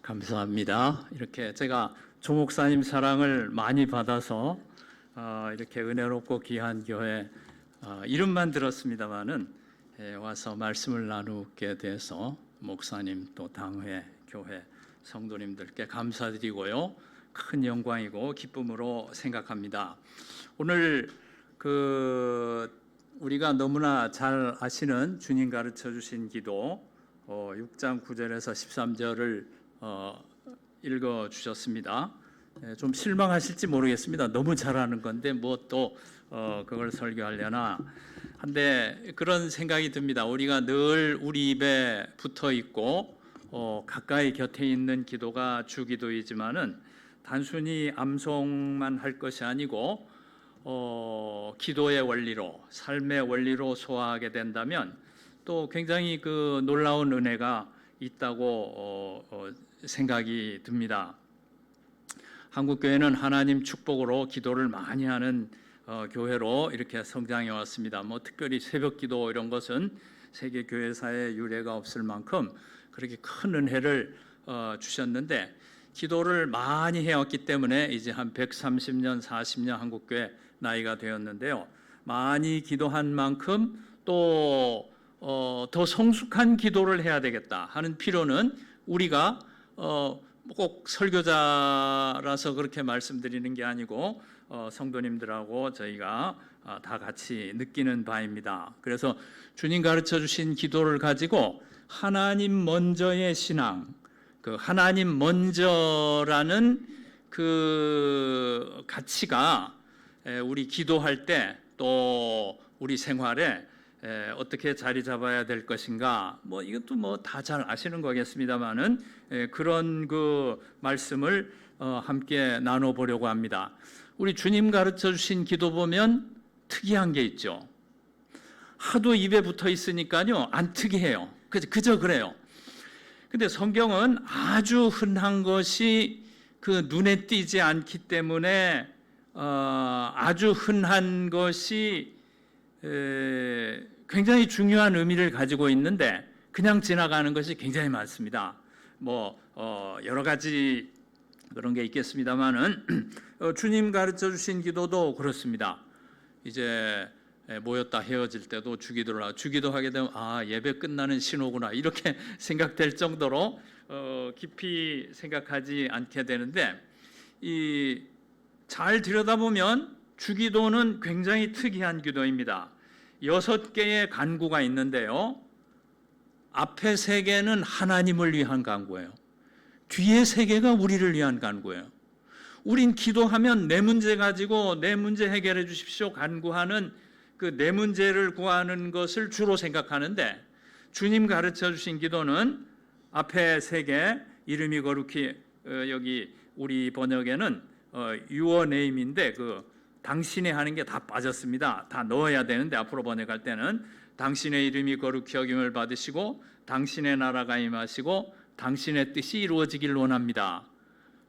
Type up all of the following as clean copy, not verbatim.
감사합니다. 이렇게 제가 조 목사님 사랑을 많이 받아서 이렇게 은혜롭고 귀한 교회 이름만 들었습니다마는 와서 말씀을 나누게 돼서 목사님 또 당회 교회 성도님들께 감사드리고요. 큰 영광이고 기쁨으로 생각합니다. 오늘 우리가 너무나 잘 아시는 주님 가르쳐 주신 기도 6장 9절에서 13절을 읽어 주셨습니다. 좀 실망하실지 모르겠습니다. 너무 잘하는 건데 뭐 또 그걸 설교하려나 한데 그런 생각이 듭니다. 우리가 늘 우리 입에 붙어 있고 가까이 곁에 있는 기도가 주기도이지만은 단순히 암송만 할 것이 아니고 기도의 원리로, 삶의 원리로 소화하게 된다면 또 굉장히 놀라운 은혜가 있다고 생각이 듭니다. 한국교회는 하나님 축복으로 기도를 많이 하는 교회로 이렇게 성장해 왔습니다. 특별히 새벽기도 이런 것은 세계 교회사에 유례가 없을 만큼 그렇게 큰 은혜를 주셨는데 기도를 많이 해왔기 때문에 이제 한 130년, 40년 한국교회 나이가 되었는데요. 많이 기도한 만큼 또 더 성숙한 기도를 해야 되겠다 하는 필요는 우리가 꼭 설교자라서 그렇게 말씀드리는 게 아니고 성도님들하고 저희가 다 같이 느끼는 바입니다. 그래서 주님 가르쳐 주신 기도를 가지고 하나님 먼저의 신앙, 하나님 먼저라는 가치가 우리 기도할 때 또 우리 생활에 어떻게 자리 잡아야 될 것인가, 이것도 다 잘 아시는 거겠습니다만은 그런 말씀을 함께 나눠보려고 합니다. 우리 주님 가르쳐 주신 기도 보면 특이한 게 있죠. 하도 입에 붙어 있으니까요 안 특이해요. 그저 그래요. 근데 성경은 아주 흔한 것이 눈에 띄지 않기 때문에 아주 흔한 것이 굉장히 중요한 의미를 가지고 있는데 그냥 지나가는 것이 굉장히 많습니다. 여러 가지 그런 게 있겠습니다만은 주님 가르쳐 주신 기도도 그렇습니다. 이제 모였다 헤어질 때도 주기도 하게 되면 예배 끝나는 신호구나 이렇게 생각될 정도로 깊이 생각하지 않게 되는데 잘 들여다보면 주기도는 굉장히 특이한 기도입니다. 6개의 간구가 있는데요. 앞에 3개는 하나님을 위한 간구예요. 뒤에 3개가 우리를 위한 간구예요. 우린 기도하면 내 문제 가지고 내 문제 해결해 주십시오 간구하는 내 문제를 구하는 것을 주로 생각하는데 주님 가르쳐 주신 기도는 앞에 3개 이름이 거룩히 여기 우리 번역에는 your name인데 당신의 하는 게 다 빠졌습니다. 다 넣어야 되는데 앞으로 번역할 때는 당신의 이름이 거룩히 여김을 받으시고 당신의 나라가 임하시고 당신의 뜻이 이루어지길 원합니다.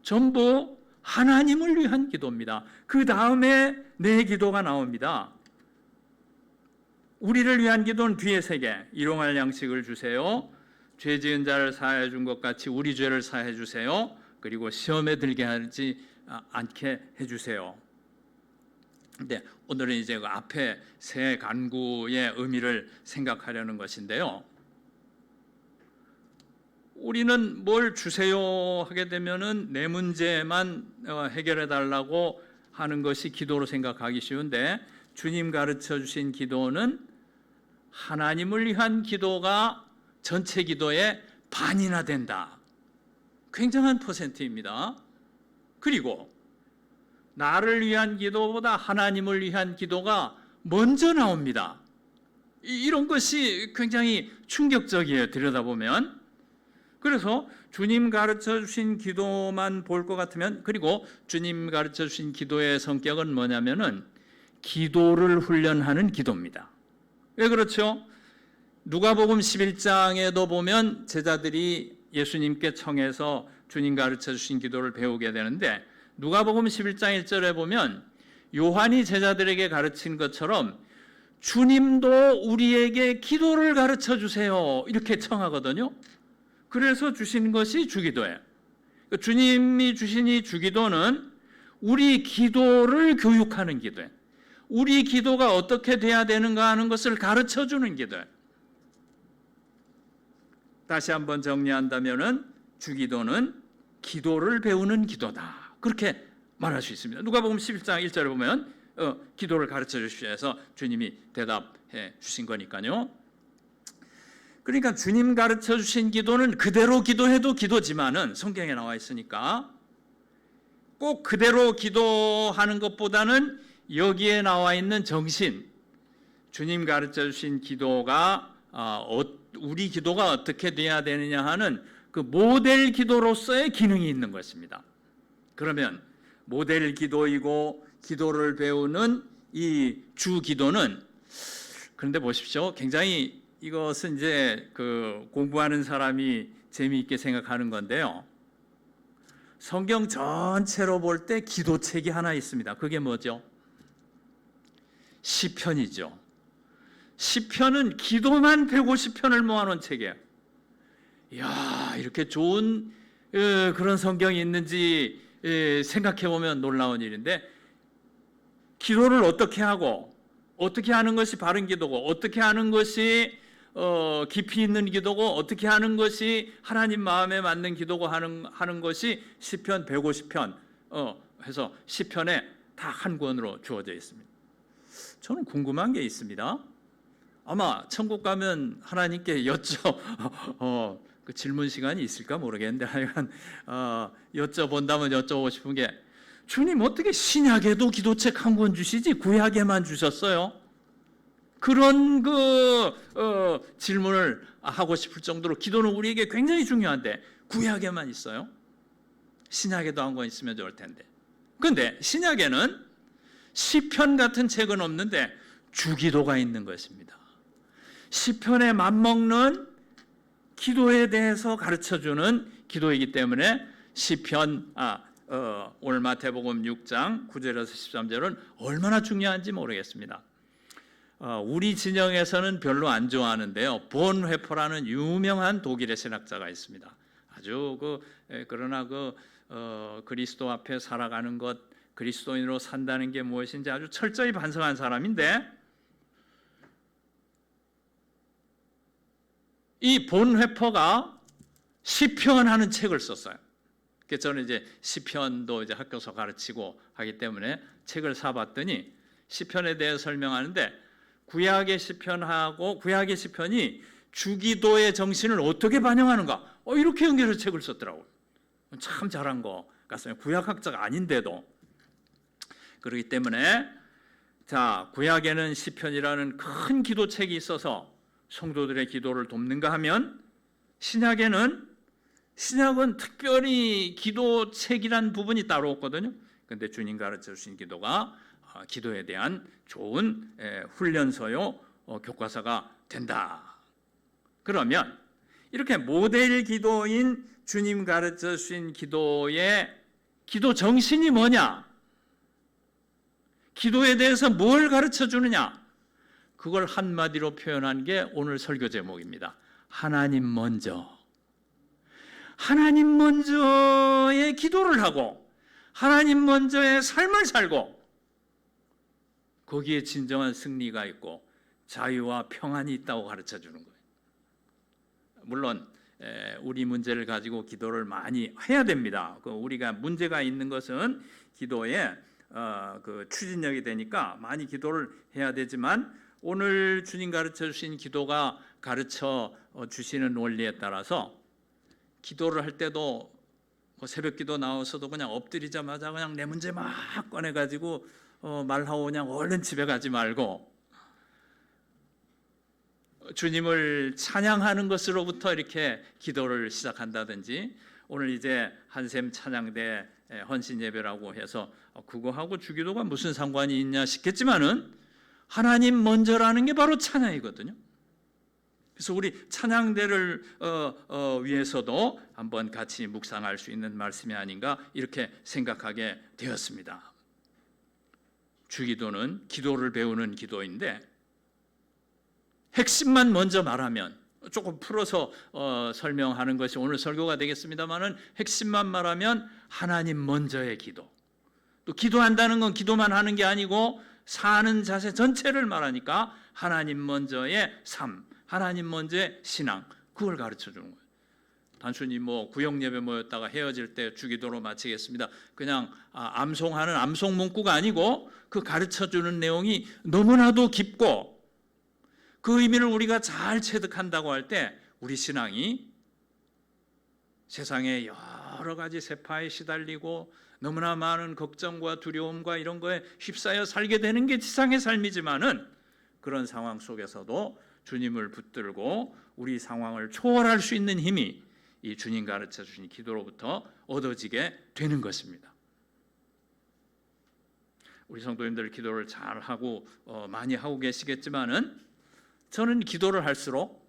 전부 하나님을 위한 기도입니다. 그 다음에 내 기도가 나옵니다. 우리를 위한 기도는 뒤에 3개. 일용할 양식을 주세요. 죄 지은 자를 사하여 준 것 같이 우리 죄를 사해 주세요. 그리고 시험에 들게 하지 않게 해주세요. 근데 오늘은 이제 앞에 3 간구의 의미를 생각하려는 것인데요. 우리는 뭘 주세요 하게 되면은 내 문제만 해결해 달라고 하는 것이 기도로 생각하기 쉬운데 주님 가르쳐 주신 기도는 하나님을 위한 기도가 전체 기도의 반이나 된다. 굉장한 퍼센트입니다. 그리고 나를 위한 기도보다 하나님을 위한 기도가 먼저 나옵니다. 이런 것이 굉장히 충격적이에요. 들여다보면. 그래서 주님 가르쳐 주신 기도만 볼 것 같으면, 그리고 주님 가르쳐 주신 기도의 성격은 뭐냐면은 기도를 훈련하는 기도입니다. 왜 그렇죠? 누가복음 11장에도 보면 제자들이 예수님께 청해서 주님 가르쳐 주신 기도를 배우게 되는데 누가복음 11장 1절에 보면 요한이 제자들에게 가르친 것처럼 주님도 우리에게 기도를 가르쳐 주세요 이렇게 청하거든요. 그래서 주신 것이 주기도예요. 주님이 주신 이 주기도는 우리 기도를 교육하는 기도예요. 우리 기도가 어떻게 돼야 되는가 하는 것을 가르쳐주는 기도예요. 다시 한번 정리한다면은 주기도는 기도를 배우는 기도다. 그렇게 말할 수 있습니다. 누가복음 11장 1절에 보면 기도를 가르쳐 주십시오 해서 주님이 대답해 주신 거니까요. 그러니까 주님 가르쳐 주신 기도는 그대로 기도해도 기도지만은 성경에 나와 있으니까 꼭 그대로 기도하는 것보다는 여기에 나와 있는 정신, 주님 가르쳐 주신 기도가 우리 기도가 어떻게 돼야 되느냐 하는 그 모델 기도로서의 기능이 있는 것입니다. 그러면 모델 기도이고 기도를 배우는 이 주 기도는, 그런데 보십시오. 굉장히 이것은 이제 그 공부하는 사람이 재미있게 생각하는 건데요. 성경 전체로 볼 때 기도책이 하나 있습니다. 그게 뭐죠? 시편이죠. 시편은 기도만 150편을 모아놓은 책이에요. 이야, 이렇게 좋은 그런 성경이 있는지 생각해 보면 놀라운 일인데, 기도를 어떻게 하고 어떻게 하는 것이 바른 기도고 어떻게 하는 것이 깊이 있는 기도고 어떻게 하는 것이 하나님 마음에 맞는 기도고 하는 것이 시편 150편 해서 시편에 다 한 권으로 주어져 있습니다. 저는 궁금한 게 있습니다. 아마 천국 가면 하나님께 그 질문 시간이 있을까 모르겠는데 하여간 여쭤본다면 여쭤보고 싶은 게, 주님 어떻게 신약에도 기도책 한 권 주시지 구약에만 주셨어요? 그런 질문을 하고 싶을 정도로 기도는 우리에게 굉장히 중요한데 구약에만 있어요? 신약에도 한 권 있으면 좋을 텐데. 그런데 신약에는 시편 같은 책은 없는데 주기도가 있는 것입니다. 시편에 맞먹는 기도에 대해서 가르쳐주는 기도이기 때문에 시편 오늘 마태복음 6장 9절에서 13절은 얼마나 중요한지 모르겠습니다. 우리 진영에서는 별로 안 좋아하는데요. 본회포라는 유명한 독일의 신학자가 있습니다. 아주 그러나 그리스도 앞에 살아가는 것, 그리스도인으로 산다는 게 무엇인지 아주 철저히 반성한 사람인데, 이 본회포가 시편하는 책을 썼어요. 그래서 저는 이제 시편도 이제 학교에서 가르치고 하기 때문에 책을 사봤더니 시편에 대해 설명하는데, 구약의 시편하고 구약의 시편이 주기도의 정신을 어떻게 반영하는가, 이렇게 연결해서 책을 썼더라고요. 참 잘한 것 같습니다. 구약학자가 아닌데도. 그렇기 때문에 구약에는 시편이라는 큰 기도책이 있어서 성도들의 기도를 돕는가 하면, 신약은 특별히 기도책이란 부분이 따로 없거든요. 그런데 주님 가르쳐 주신 기도가 기도에 대한 좋은 훈련서요, 교과서가 된다. 그러면 이렇게 모델 기도인 주님 가르쳐 주신 기도의 기도 정신이 뭐냐? 기도에 대해서 뭘 가르쳐 주느냐? 그걸 한마디로 표현한 게 오늘 설교 제목입니다. 하나님 먼저. 하나님 먼저의 기도를 하고 하나님 먼저의 삶을 살고 거기에 진정한 승리가 있고 자유와 평안이 있다고 가르쳐 주는 거예요. 물론 우리 문제를 가지고 기도를 많이 해야 됩니다. 우리가 문제가 있는 것은 기도에 추진력이 되니까 많이 기도를 해야 되지만, 오늘 주님 가르쳐 주신 기도가 가르쳐 주시는 원리에 따라서 기도를 할 때도 새벽 기도 나와서도 그냥 엎드리자마자 그냥 내 문제 막 꺼내가지고 말하고 그냥 얼른 집에 가지 말고, 주님을 찬양하는 것으로부터 이렇게 기도를 시작한다든지, 오늘 이제 한샘 찬양대 헌신 예배라고 해서 그거하고 주기도가 무슨 상관이 있냐 싶겠지만은 하나님 먼저라는 게 바로 찬양이거든요. 그래서 우리 찬양대를 위해서도 한번 같이 묵상할 수 있는 말씀이 아닌가 이렇게 생각하게 되었습니다. 주기도는 기도를 배우는 기도인데, 핵심만 먼저 말하면 조금 풀어서 설명하는 것이 오늘 설교가 되겠습니다만은 핵심만 말하면 하나님 먼저의 기도. 또 기도한다는 건 기도만 하는 게 아니고 사는 자세 전체를 말하니까 하나님 먼저의 삶, 하나님 먼저의 신앙, 그걸 가르쳐 주는 거예요. 단순히 뭐 구역 예배 모였다가 헤어질 때 주기도로 마치겠습니다. 그냥 암송하는 암송 문구가 아니고 그 가르쳐 주는 내용이 너무나도 깊고 그 의미를 우리가 잘 체득한다고 할 때 우리 신앙이 세상에 여러 가지 세파에 시달리고 너무나 많은 걱정과 두려움과 이런 거에 휩싸여 살게 되는 게 지상의 삶이지만은 그런 상황 속에서도 주님을 붙들고 우리 상황을 초월할 수 있는 힘이 이 주님 가르쳐 주신 기도로부터 얻어지게 되는 것입니다. 우리 성도님들 기도를 잘 하고 많이 하고 계시겠지만은 저는 기도를 할수록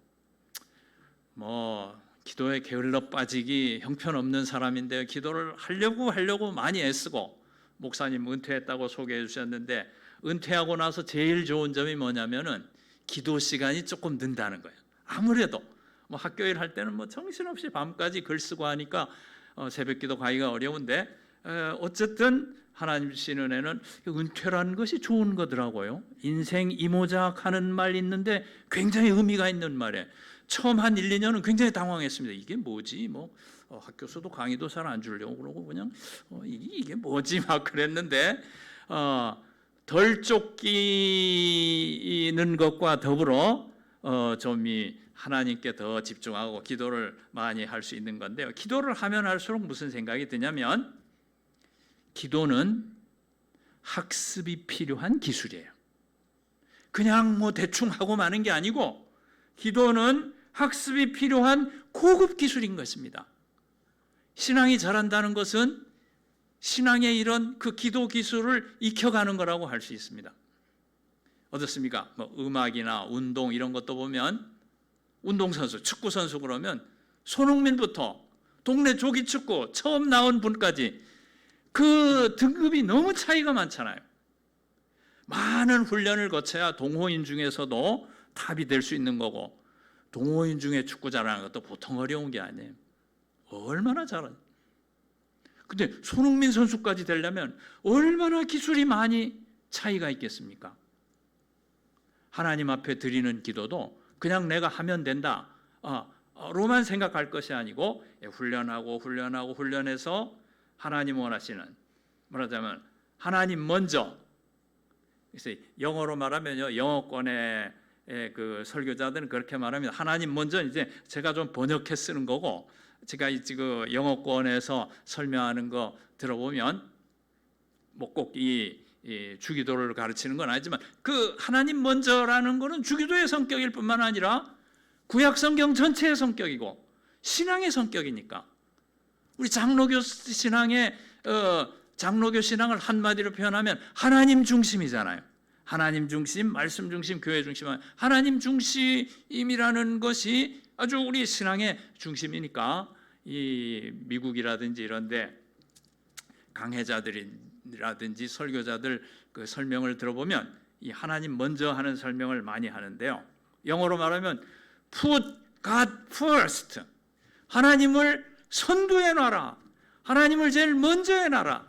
기도에 게을러 빠지기 형편없는 사람인데 기도를 하려고 많이 애쓰고 목사님 은퇴했다고 소개해 주셨는데 은퇴하고 나서 제일 좋은 점이 뭐냐면은 기도 시간이 조금 는다는 거예요. 아무래도 학교일 할 때는 정신없이 밤까지 글 쓰고 하니까 새벽기도 가기가 어려운데 어쨌든 하나님 주신 은혜는 은퇴라는 것이 좋은 거더라고요. 인생 이모작 하는 말 있는데 굉장히 의미가 있는 말이에요. 처음 한 1, 2년은 굉장히 당황했습니다. 이게 뭐지? 학교에서도 강의도 잘 안 주려고 그러고 그냥 이게 뭐지? 막 그랬는데 덜 쫓기는 것과 더불어 좀 하나님께 더 집중하고 기도를 많이 할 수 있는 건데요. 기도를 하면 할수록 무슨 생각이 드냐면 기도는 학습이 필요한 기술이에요. 그냥 대충 하고 마는 게 아니고 기도는 학습이 필요한 고급 기술인 것입니다. 신앙이 자란다는 것은 신앙의 이런 그 기도 기술을 익혀가는 거라고 할 수 있습니다. 어떻습니까? 음악이나 운동 이런 것도 보면 운동선수, 축구선수 그러면 손흥민부터 동네 조기축구 처음 나온 분까지 그 등급이 너무 차이가 많잖아요. 많은 훈련을 거쳐야 동호인 중에서도 탑이 될 수 있는 거고 동호인 중에 축구 잘하는 것도 보통 어려운 게 아니에요. 얼마나 잘하냐. 근데 손흥민 선수까지 되려면 얼마나 기술이 많이 차이가 있겠습니까? 하나님 앞에 드리는 기도도 그냥 내가 하면 된다 로만 생각할 것이 아니고 훈련해서 하나님 원하시는 말하자면 하나님 먼저. 그래서 영어로 말하면요, 영어권의 그 설교자들은 그렇게 말합니다. 하나님 먼저. 이제 제가 좀 번역해 쓰는 거고 제가 지금 영어권에서 설명하는 거 들어보면 꼭 이 주기도를 가르치는 건 아니지만 그 하나님 먼저라는 거는 주기도의 성격일 뿐만 아니라 구약 성경 전체의 성격이고 신앙의 성격이니까 우리 장로교 신앙의 장로교 신앙을 한마디로 표현하면 하나님 중심이잖아요. 하나님 중심, 말씀 중심, 교회 중심, 하나님 중심이라는 것이 아주 우리 신앙의 중심이니까 이 미국이라든지 이런데 강해자들이라든지 설교자들 그 설명을 들어보면 이 하나님 먼저 하는 설명을 많이 하는데요. 영어로 말하면 Put God first. 하나님을 선두에 놔라. 하나님을 제일 먼저 해놔라.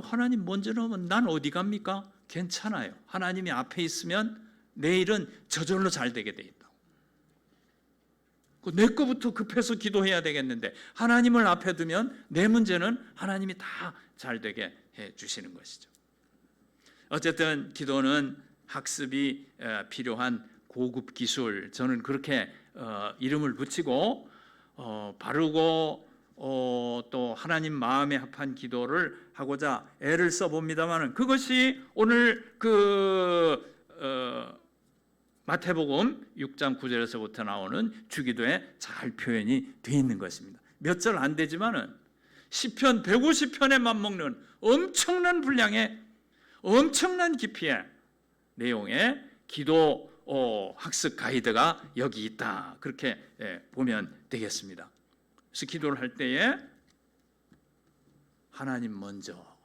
하나님 먼저 놓으면 난 어디 갑니까? 괜찮아요. 하나님이 앞에 있으면 내일은 저절로 잘 되게 돼 있다고. 내 거부터 급해서 기도해야 되겠는데 하나님을 앞에 두면 내 문제는 하나님이 다 잘 되게 해 주시는 것이죠. 어쨌든 기도는 학습이 필요한 고급 기술, 저는 그렇게 이름을 붙이고 바르고 또 하나님 마음에 합한 기도를 하고자 애를 써봅니다만 그것이 오늘 마태복음 6장 9절에서부터 나오는 주기도에 잘 표현이 되어 있는 것입니다. 몇 절 안 되지만은 시편 150편에 맞먹는 엄청난 분량의 엄청난 깊이의 내용의 기도 학습 가이드가 여기 있다. 그렇게 보면 되겠습니다. 그래서 기도를 할 때에 하나님 먼저,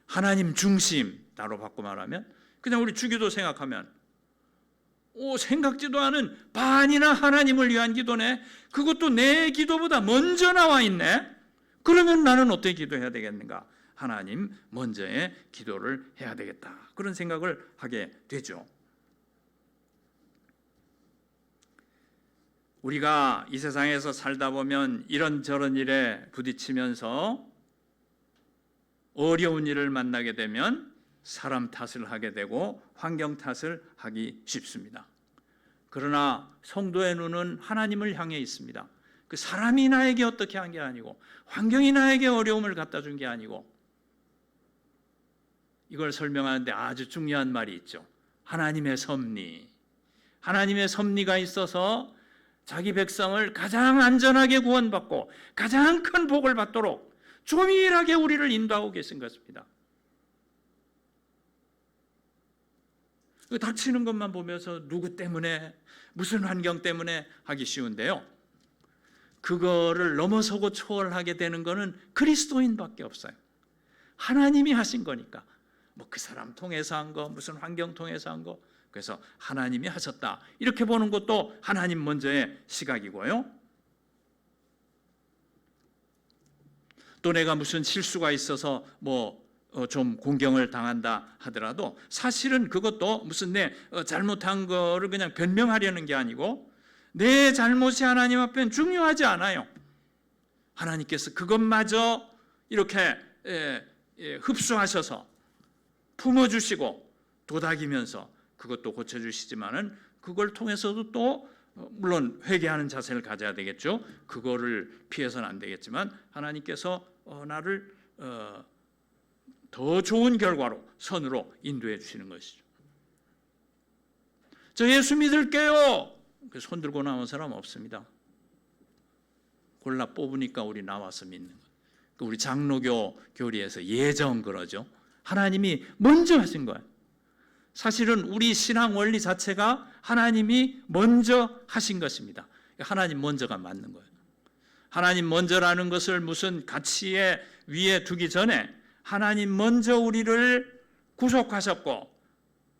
하나님 중심, 따로 바꿔 말하면 그냥 우리 주기도 생각하면 생각지도 않은 반이나 하나님을 위한 기도네. 그것도 내 기도보다 먼저 나와 있네. 그러면 나는 어떻게 기도해야 되겠는가? 하나님 먼저의 기도를 해야 되겠다. 그런 생각을 하게 되죠. 우리가 이 세상에서 살다 보면 이런저런 일에 부딪히면서 어려운 일을 만나게 되면 사람 탓을 하게 되고 환경 탓을 하기 쉽습니다. 그러나 성도의 눈은 하나님을 향해 있습니다. 그 사람이 나에게 어떻게 한 게 아니고 환경이 나에게 어려움을 갖다 준 게 아니고, 이걸 설명하는데 아주 중요한 말이 있죠. 하나님의 섭리. 하나님의 섭리가 있어서 자기 백성을 가장 안전하게 구원받고 가장 큰 복을 받도록 조밀하게 우리를 인도하고 계신 것입니다. 닥치는 것만 보면서 누구 때문에, 무슨 환경 때문에 하기 쉬운데요. 그거를 넘어서고 초월하게 되는 것은 그리스도인밖에 없어요. 하나님이 하신 거니까. 뭐 그 사람 통해서 한 거, 무슨 환경 통해서 한 거, 그래서 하나님이 하셨다. 이렇게 보는 것도 하나님 먼저의 시각이고요. 또 내가 무슨 실수가 있어서 좀 공경을 당한다 하더라도 사실은 그것도 무슨 내 잘못한 거를 그냥 변명하려는 게 아니고 내 잘못이 하나님 앞에는 중요하지 않아요. 하나님께서 그것마저 이렇게 흡수하셔서 품어주시고 도닥이면서 그것도 고쳐주시지만은 그걸 통해서도 또 물론 회개하는 자세를 가져야 되겠죠. 그거를 피해서는 안 되겠지만 하나님께서 나를 더 좋은 결과로, 선으로 인도해 주시는 것이죠. 저 예수 믿을게요. 손 들고 나온 사람 없습니다. 골라 뽑으니까 우리 나와서 믿는 것. 우리 장로교 교리에서 예정 그러죠. 하나님이 먼저 하신 거예요. 사실은 우리 신앙 원리 자체가 하나님이 먼저 하신 것입니다. 하나님 먼저가 맞는 거예요. 하나님 먼저라는 것을 무슨 가치에 위에 두기 전에 하나님 먼저 우리를 구속하셨고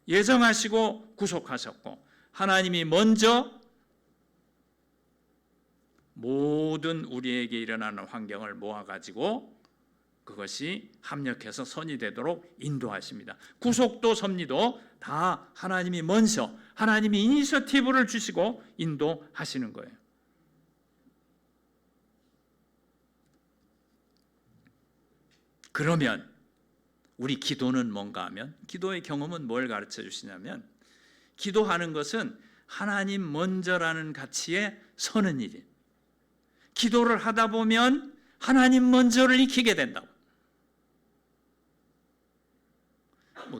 예정하시고 구속하셨고, 하나님이 먼저 모든 우리에게 일어나는 환경을 모아가지고 그것이 합력해서 선이 되도록 인도하십니다. 구속도 섭리도 다 하나님이 먼저, 하나님이 이니셔티브를 주시고 인도하시는 거예요. 그러면 우리 기도는 뭔가 하면, 기도의 경험은 뭘 가르쳐 주시냐면, 기도하는 것은 하나님 먼저라는 가치에 서는 일이에요. 기도를 하다 보면 하나님 먼저를 익히게 된다고.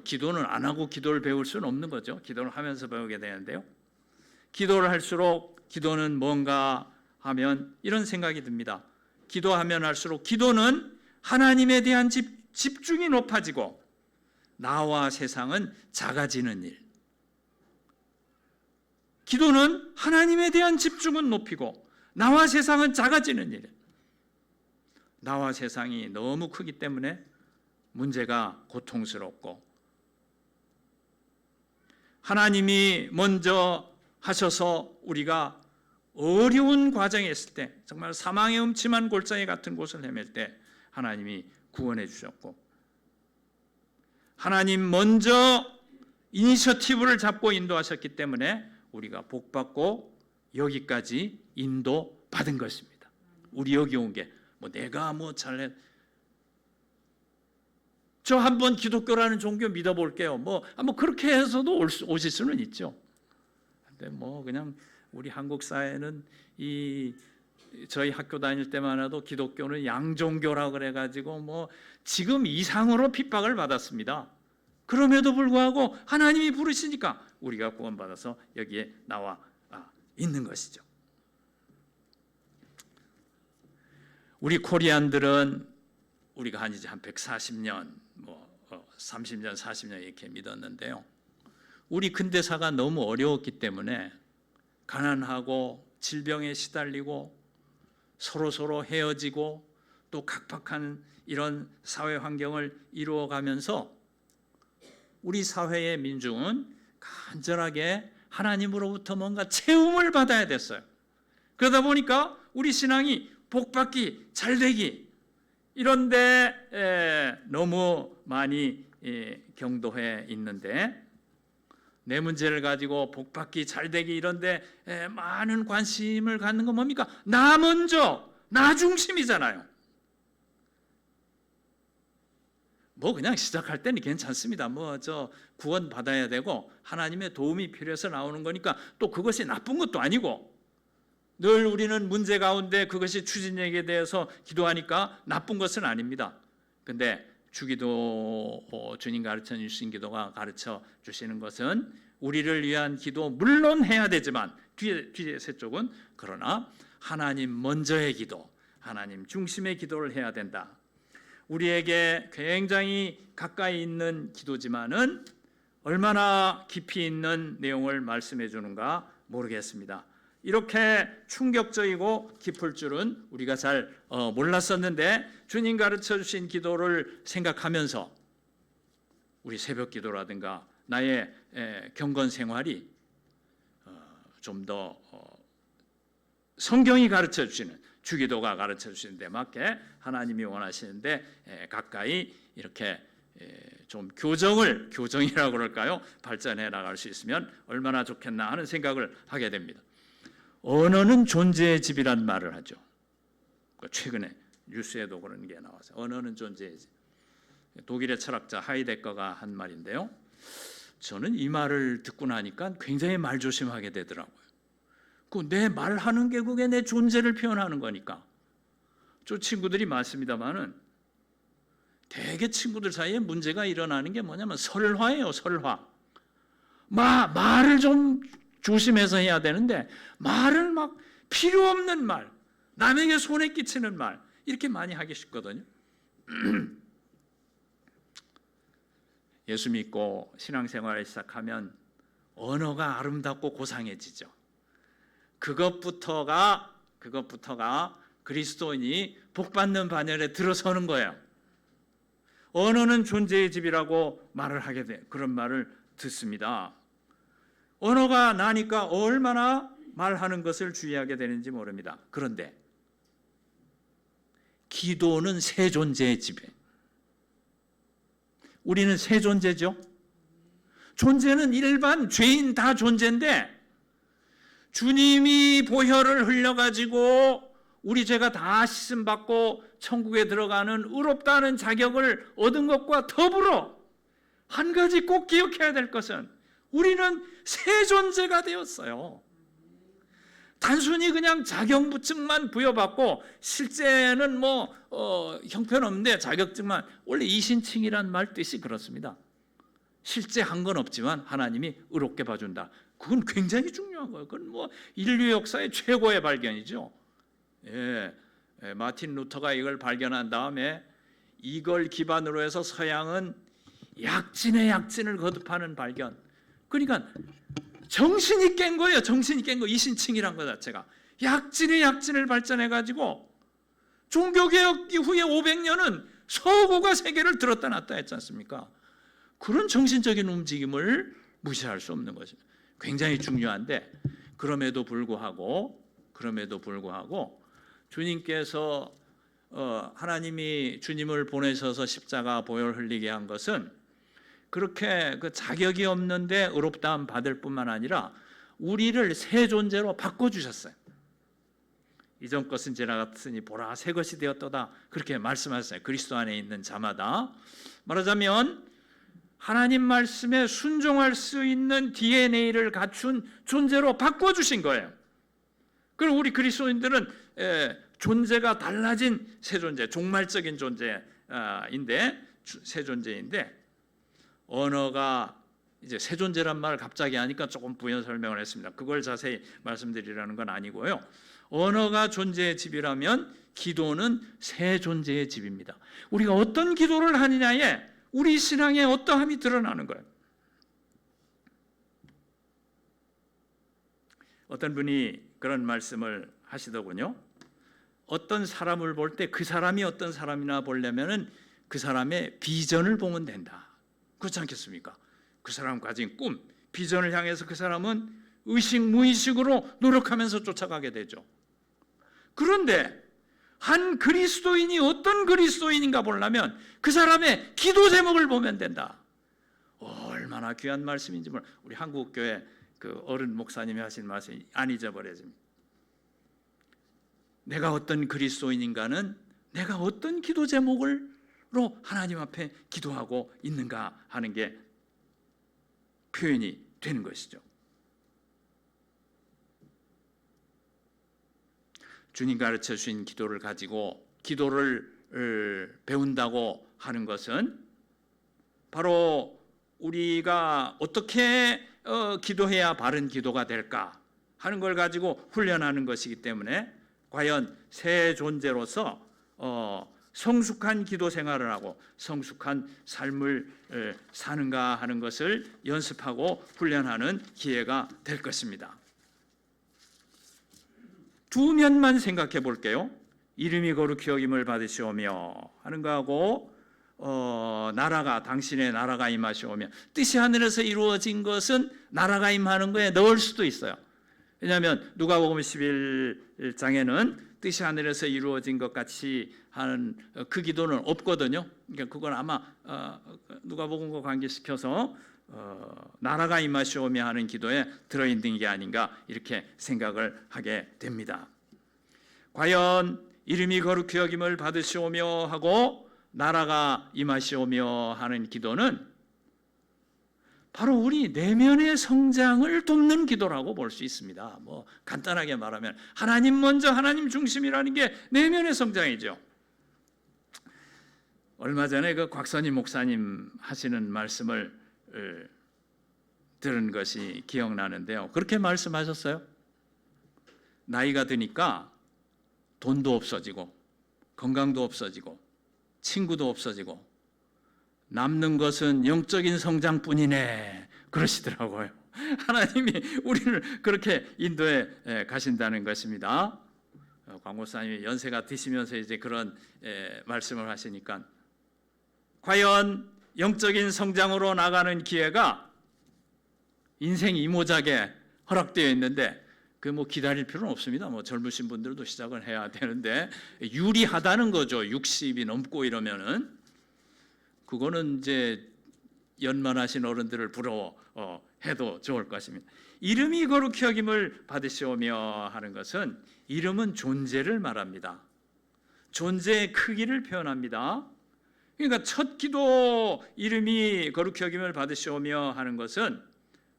기도는 안 하고 기도를 배울 수는 없는 거죠. 기도를 하면서 배우게 되는데요. 기도를 할수록 기도는 뭔가 하면 이런 생각이 듭니다. 기도하면 할수록 기도는 하나님에 대한 집중이 높아지고 나와 세상은 작아지는 일. 기도는 하나님에 대한 집중은 높이고 나와 세상은 작아지는 일. 나와 세상이 너무 크기 때문에 문제가 고통스럽고, 하나님이 먼저 하셔서 우리가 어려운 과정에 있을 때, 정말 사망의 음침한 골짜기 같은 곳을 헤맬 때 하나님이 구원해 주셨고, 하나님 먼저 이니셔티브를 잡고 인도하셨기 때문에 우리가 복받고 여기까지 인도받은 것입니다. 우리 여기 온 게 내가 잘해, 저 한번 기독교라는 종교 믿어볼게요. 그렇게 해서도 오실 수는 있죠. 근데 그냥 우리 한국 사회는 저희 학교 다닐 때만 해도 기독교는 양종교라고 그래가지고 지금 이상으로 핍박을 받았습니다. 그럼에도 불구하고 하나님이 부르시니까 우리가 구원받아서 여기에 나와 있는 것이죠. 우리 코리안들은 우리가 한 140년, 30년, 40년 이렇게 믿었는데요. 우리 근대사가 너무 어려웠기 때문에 가난하고 질병에 시달리고 서로 헤어지고 또 각박한 이런 사회 환경을 이루어가면서 우리 사회의 민중은 간절하게 하나님으로부터 뭔가 채움을 받아야 됐어요. 그러다 보니까 우리 신앙이 복받기, 잘되기 이런데 너무 많이 경도해 있는데, 내 문제를 가지고 복받기, 잘되기 이런데 많은 관심을 갖는 건 뭡니까? 나 먼저, 나 중심이잖아요. 뭐 그냥 시작할 때는 괜찮습니다. 뭐 저 구원 받아야 되고 하나님의 도움이 필요해서 나오는 거니까 또 그것이 나쁜 것도 아니고, 늘 우리는 문제 가운데 그것이 추진력에 대해서 기도하니까 나쁜 것은 아닙니다. 근데 주기도, 주님 가르쳐 주신 기도가 가르쳐 주시는 것은 우리를 위한 기도 물론 해야 되지만 뒤에 세 쪽은 그러나 하나님 먼저의 기도, 하나님 중심의 기도를 해야 된다. 우리에게 굉장히 가까이 있는 기도지만은 얼마나 깊이 있는 내용을 말씀해 주는가 모르겠습니다. 이렇게 충격적이고 깊을 줄은 우리가 잘 몰랐었는데, 주님 가르쳐 주신 기도를 생각하면서 우리 새벽 기도라든가 나의 경건 생활이 좀 더 성경이 가르쳐 주시는, 주기도가 가르쳐 주시는 데 맞게 하나님이 원하시는데 가까이 이렇게 좀 교정이라고 그럴까요? 발전해 나갈 수 있으면 얼마나 좋겠나 하는 생각을 하게 됩니다. 언어는 존재의 집이란 말을 하죠. 최근에 뉴스에도 그런 게 나와서 언어는 존재의 집. 독일의 철학자 하이데거가 한 말인데요. 저는 이 말을 듣고 나니까 굉장히 말조심하게 되더라고요. 내 말하는 게 그게 내 존재를 표현하는 거니까. 저 친구들이 많습니다만은 대개 친구들 사이에 문제가 일어나는 게 뭐냐면 설화예요. 설화. 말을 좀 조심해서 해야 되는데 말을 막 필요 없는 말, 남에게 손해 끼치는 말 이렇게 많이 하기 쉽거든요. 예수 믿고 신앙생활을 시작하면 언어가 아름답고 고상해지죠. 그것부터가 그리스도인이 복받는 반열에 들어서는 거예요. 언어는 존재의 집이라고 말을 하게 돼. 그런 말을 듣습니다. 언어가 나니까 얼마나 말하는 것을 주의하게 되는지 모릅니다. 그런데 기도는 새 존재의 집이에요. 우리는 새 존재죠. 존재는 일반 죄인 다 존재인데 주님이 보혈을 흘려가지고 우리 죄가 다 씻음받고 천국에 들어가는 의롭다는 자격을 얻은 것과 더불어 한 가지 꼭 기억해야 될 것은 우리는 새 존재가 되었어요. 단순히 그냥 자격부증만 부여받고 실제는 형편없는데 자격증만, 원래 이신칭이란 말 뜻이 그렇습니다. 실제 한 건 없지만 하나님이 의롭게 봐준다. 그건 굉장히 중요한 거예요. 그건 인류 역사의 최고의 발견이죠. 마틴 루터가 이걸 발견한 다음에 이걸 기반으로 해서 서양은 약진의 약진을 거듭하는 발견. 그러니까 정신이 깬 거예요. 정신이 깬 거. 이신칭이란 것 자체가 약진의 약진을 발전해가지고 종교개혁 이후에 500년은 서구가 세계를 들었다 놨다 했지 않습니까? 그런 정신적인 움직임을 무시할 수 없는 것입니다. 굉장히 중요한데 그럼에도 불구하고 주님께서 하나님이 주님을 보내셔서 십자가 보혈 흘리게 한 것은 그렇게 그 자격이 없는데 의롭다함 받을 뿐만 아니라 우리를 새 존재로 바꿔주셨어요. 이전 것은 지나갔으니 보라 새 것이 되었도다 그렇게 말씀하셨어요. 그리스도 안에 있는 자마다. 말하자면 하나님 말씀에 순종할 수 있는 DNA를 갖춘 존재로 바꿔주신 거예요. 그럼 우리 그리스도인들은 존재가 달라진 새 존재, 종말적인 존재인데 새 존재인데, 언어가 이제 새 존재란 말을 갑자기 하니까 조금 부연 설명을 했습니다. 그걸 자세히 말씀드리라는 건 아니고요. 언어가 존재의 집이라면 기도는 새 존재의 집입니다. 우리가 어떤 기도를 하느냐에 우리 신앙의 어떠함이 드러나는 거예요. 어떤 분이 그런 말씀을 하시더군요. 어떤 사람을 볼 때 그 사람이 어떤 사람이나 보려면은 그 사람의 비전을 보면 된다. 그렇지 않겠습니까? 그 사람 가진 꿈, 비전을 향해서 그 사람은 의식 무의식으로 노력하면서 쫓아가게 되죠. 그런데 한 그리스도인이 어떤 그리스도인인가 보려면 그 사람의 기도 제목을 보면 된다. 얼마나 귀한 말씀인지 몰라. 우리 한국교회 그 어른 목사님이 하신 말씀이 안 잊어버려집니다. 내가 어떤 그리스도인인가는 내가 어떤 기도 제목으로 하나님 앞에 기도하고 있는가 하는 게 표현이 되는 것이죠. 주님 가르쳐 주신 기도를 가지고 기도를 배운다고 하는 것은 바로 우리가 어떻게 기도해야 바른 기도가 될까 하는 걸 가지고 훈련하는 것이기 때문에 과연 새 존재로서 성숙한 기도 생활을 하고 성숙한 삶을 사는가 하는 것을 연습하고 훈련하는 기회가 될 것입니다. 두 면만 생각해 볼게요. 이름이 거룩히 여김을 받으시오며 하는 거하고 나라가 당신의 나라가 임하시오며 뜻이 하늘에서 이루어진 것은 나라가 임하는 거에 넣을 수도 있어요. 왜냐하면 누가복음 11장에는 뜻이 하늘에서 이루어진 것 같이 하는 그 기도는 없거든요. 그러니까 그건 아마 누가복음과 관계시켜서 나라가 임하시오며 하는 기도에 들어있는 게 아닌가 이렇게 생각을 하게 됩니다. 과연 이름이 거룩히 여김을 받으시오며 하고 나라가 임하시오며 하는 기도는 바로 우리 내면의 성장을 돕는 기도라고 볼 수 있습니다. 뭐 간단하게 말하면 하나님 먼저 하나님 중심이라는 게 내면의 성장이죠. 얼마 전에 그 곽선희 목사님 하시는 말씀을 들은 것이 기억나는데요. 그렇게 말씀하셨어요. 나이가 드니까 돈도 없어지고 건강도 없어지고 친구도 없어지고 남는 것은 영적인 성장뿐이네 그러시더라고요. 하나님이 우리를 그렇게 인도해 가신다는 것입니다. 곽 목사님이 연세가 드시면서 이제 그런 말씀을 하시니까 과연 영적인 성장으로 나가는 기회가 인생 이모작에 허락되어 있는데 그 뭐 기다릴 필요는 없습니다. 뭐 젊으신 분들도 시작을 해야 되는데 유리하다는 거죠. 60이 넘고 이러면은 그거는 이제 연만하신 어른들을 부러워해도 좋을 것입니다. 이름이 거룩히 여김을 받으시오며 하는 것은 이름은 존재를 말합니다. 존재의 크기를 표현합니다. 그러니까 첫 기도 이름이 거룩히 여김을 받으시오며 하는 것은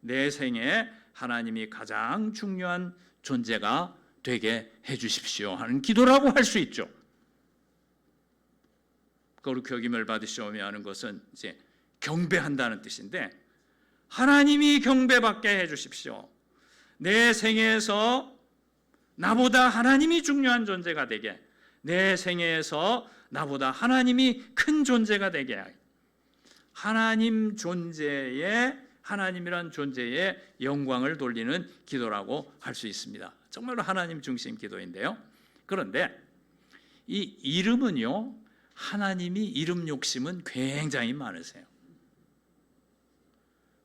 내 생에 하나님이 가장 중요한 존재가 되게 해주십시오 하는 기도라고 할 수 있죠. 거룩히 여김을 받으시오며 하는 것은 이제 경배한다는 뜻인데 하나님이 경배받게 해주십시오. 내 생애에서 나보다 하나님이 중요한 존재가 되게, 내 생애에서 나보다 하나님이 큰 존재가 되게, 하나님 존재에 하나님이란 존재의 영광을 돌리는 기도라고 할 수 있습니다. 정말로 하나님 중심 기도인데요. 그런데 이 이름은요, 하나님이 이름 욕심은 굉장히 많으세요.